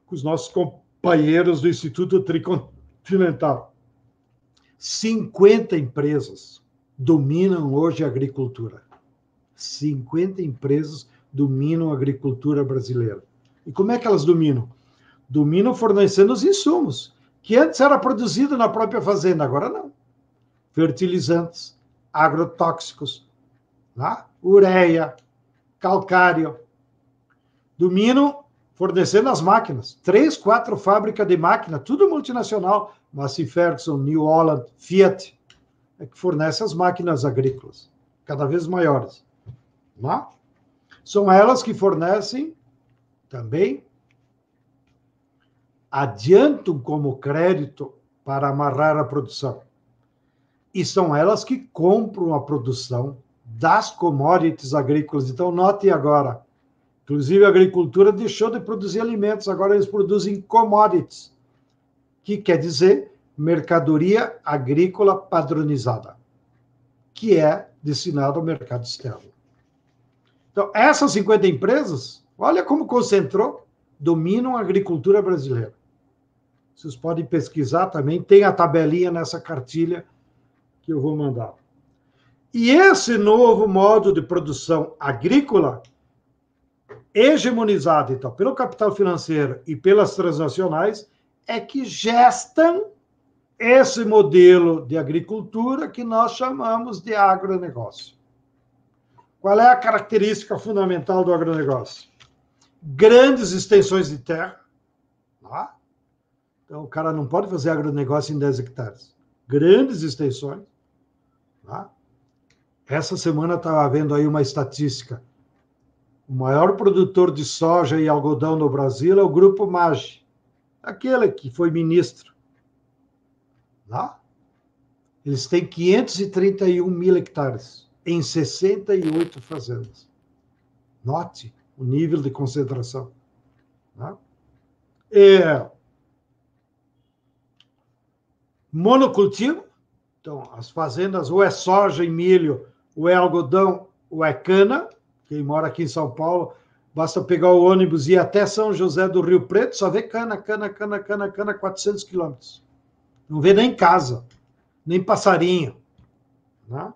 com os nossos companheiros do Instituto Tricontinental, 50 empresas dominam hoje a agricultura. 50 empresas dominam a agricultura brasileira. E como é que elas dominam? Dominam fornecendo os insumos, que antes era produzido na própria fazenda, agora não. Fertilizantes, agrotóxicos, né? Ureia, calcário. Dominam fornecendo as máquinas. 3, 4 fábricas de máquina, tudo multinacional. Massey Ferguson, New Holland, Fiat, é que fornece as máquinas agrícolas, cada vez maiores. Né? São elas que fornecem também, adiantam como crédito para amarrar a produção. E são elas que compram a produção das commodities agrícolas. Então, note agora, inclusive a agricultura deixou de produzir alimentos, agora eles produzem commodities, que quer dizer mercadoria agrícola padronizada, que é destinada ao mercado externo. Então, essas 50 empresas, olha como concentrou, dominam a agricultura brasileira. Vocês podem pesquisar também, tem a tabelinha nessa cartilha que eu vou mandar. E esse novo modo de produção agrícola, hegemonizado, então, pelo capital financeiro e pelas transnacionais, é que gestam esse modelo de agricultura que nós chamamos de agronegócio. Qual é a característica fundamental do agronegócio? Grandes extensões de terra. Tá? Então, o cara não pode fazer agronegócio em 10 hectares. Grandes extensões. Tá? Essa semana estava vendo aí uma estatística. O maior produtor de soja e algodão no Brasil é o Grupo Maggi, aquele que foi ministro. Tá? Eles têm 531 mil hectares em 68 fazendas. Note o nível de concentração. Tá? Monocultivo. Então, as fazendas ou é soja e milho, ou é algodão, ou é cana. Quem mora aqui em São Paulo, basta pegar o ônibus e ir até São José do Rio Preto, só vê cana, 400 quilômetros. Não vê nem casa, nem passarinho. Né?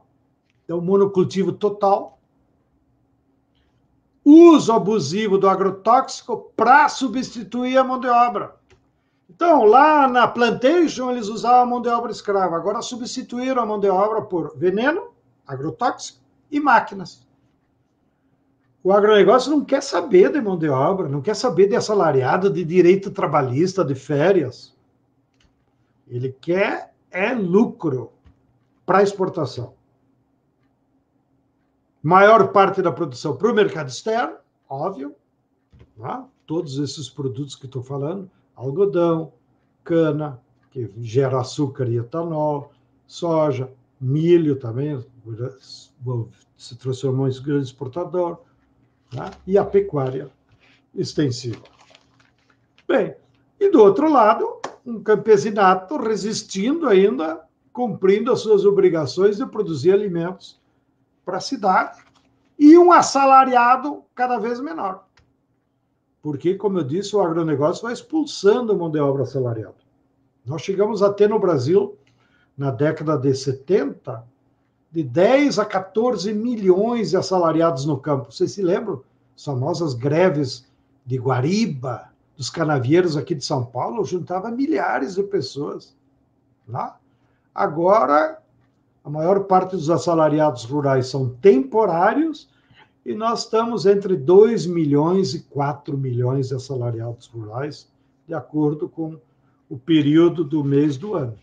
Então, monocultivo total. Uso abusivo do agrotóxico para substituir a mão de obra. Então, lá na plantation, eles usavam a mão de obra escrava. Agora substituíram a mão de obra por veneno, agrotóxico e máquinas. O agronegócio não quer saber de mão de obra, não quer saber de assalariado, de direito trabalhista, de férias. Ele quer lucro para exportação. Maior parte da produção para o mercado externo, óbvio. Né? Todos esses produtos que estou falando, algodão, cana, que gera açúcar e etanol, soja, milho também, se transformou em grande exportador, né? E a pecuária extensiva. Bem, e do outro lado, um campesinato resistindo ainda, cumprindo as suas obrigações de produzir alimentos para a cidade e um assalariado cada vez menor. Porque, como eu disse, o agronegócio vai expulsando a mão de obra assalariada. Nós chegamos a ter no Brasil, na década de 70, de 10 a 14 milhões de assalariados no campo. Vocês se lembram? As famosas greves de Guariba, dos canavieiros aqui de São Paulo, juntava milhares de pessoas. Lá. Agora, a maior parte dos assalariados rurais são temporários e nós estamos entre 2 milhões e 4 milhões de assalariados rurais, de acordo com o período do mês do ano.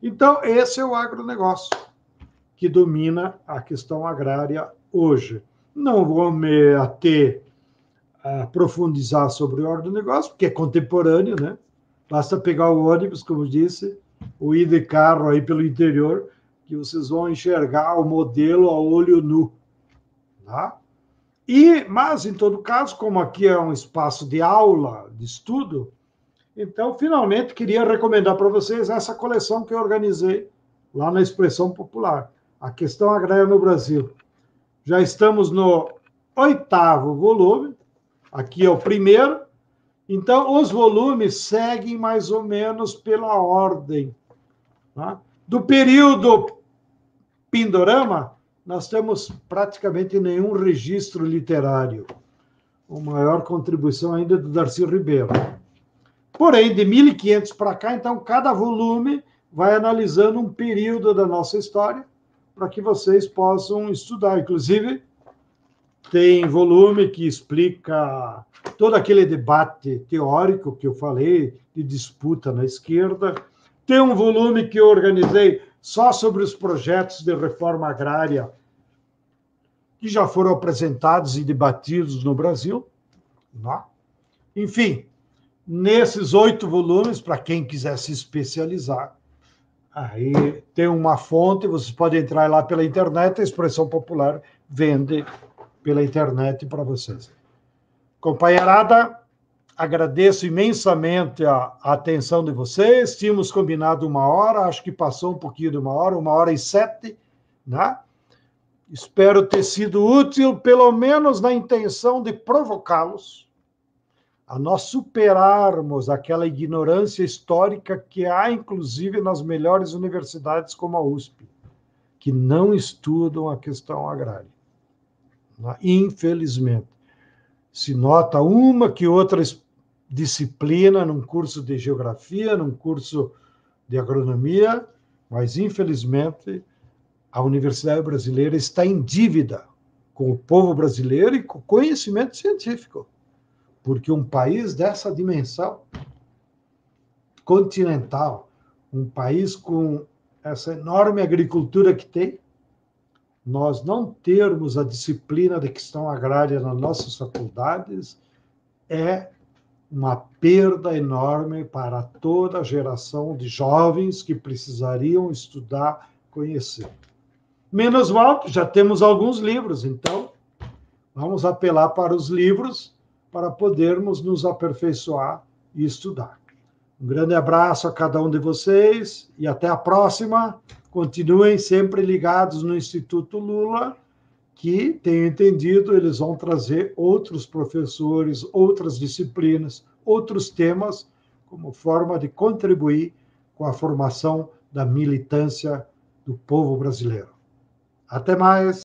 Então, esse é o agronegócio que domina a questão agrária hoje. Não vou me ater a profundizar sobre o agronegócio, porque é contemporâneo, né? Basta pegar o ônibus, como disse, ou ir de carro aí pelo interior, que vocês vão enxergar o modelo a olho nu. Tá? Mas, em todo caso, como aqui é um espaço de aula, de estudo, então, finalmente, queria recomendar para vocês essa coleção que eu organizei lá na Expressão Popular, A Questão Agrária no Brasil. Já estamos no 8º volume, aqui é o primeiro, então os volumes seguem mais ou menos pela ordem. Tá? Do período Pindorama, nós temos praticamente nenhum registro literário. A maior contribuição ainda é do Darcy Ribeiro. Porém, de 1500 para cá, então, cada volume vai analisando um período da nossa história para que vocês possam estudar. Inclusive, tem volume que explica todo aquele debate teórico que eu falei, de disputa na esquerda. Tem um volume que eu organizei só sobre os projetos de reforma agrária que já foram apresentados e debatidos no Brasil. Né? Enfim, nesses 8 volumes, para quem quiser se especializar, aí tem uma fonte, vocês podem entrar lá pela internet, a Expressão Popular vende pela internet para vocês. Companheirada, agradeço imensamente a atenção de vocês. Tínhamos combinado 1 hora, acho que passou um pouquinho de 1 hora, 1h07, né? Espero ter sido útil, pelo menos na intenção de provocá-los a nós superarmos aquela ignorância histórica que há, inclusive, nas melhores universidades como a USP, que não estudam a questão agrária. Infelizmente. Se nota uma que outra disciplina num curso de geografia, num curso de agronomia, mas, infelizmente, a Universidade Brasileira está em dívida com o povo brasileiro e com o conhecimento científico. Porque um país dessa dimensão continental, um país com essa enorme agricultura que tem, nós não termos a disciplina de questão agrária nas nossas faculdades é uma perda enorme para toda a geração de jovens que precisariam estudar, conhecer. Menos mal que já temos alguns livros, então vamos apelar para os livros para podermos nos aperfeiçoar e estudar. Um grande abraço a cada um de vocês e até a próxima. Continuem sempre ligados no Instituto Lula, que, tenho entendido, eles vão trazer outros professores, outras disciplinas, outros temas, como forma de contribuir com a formação da militância do povo brasileiro. Até mais!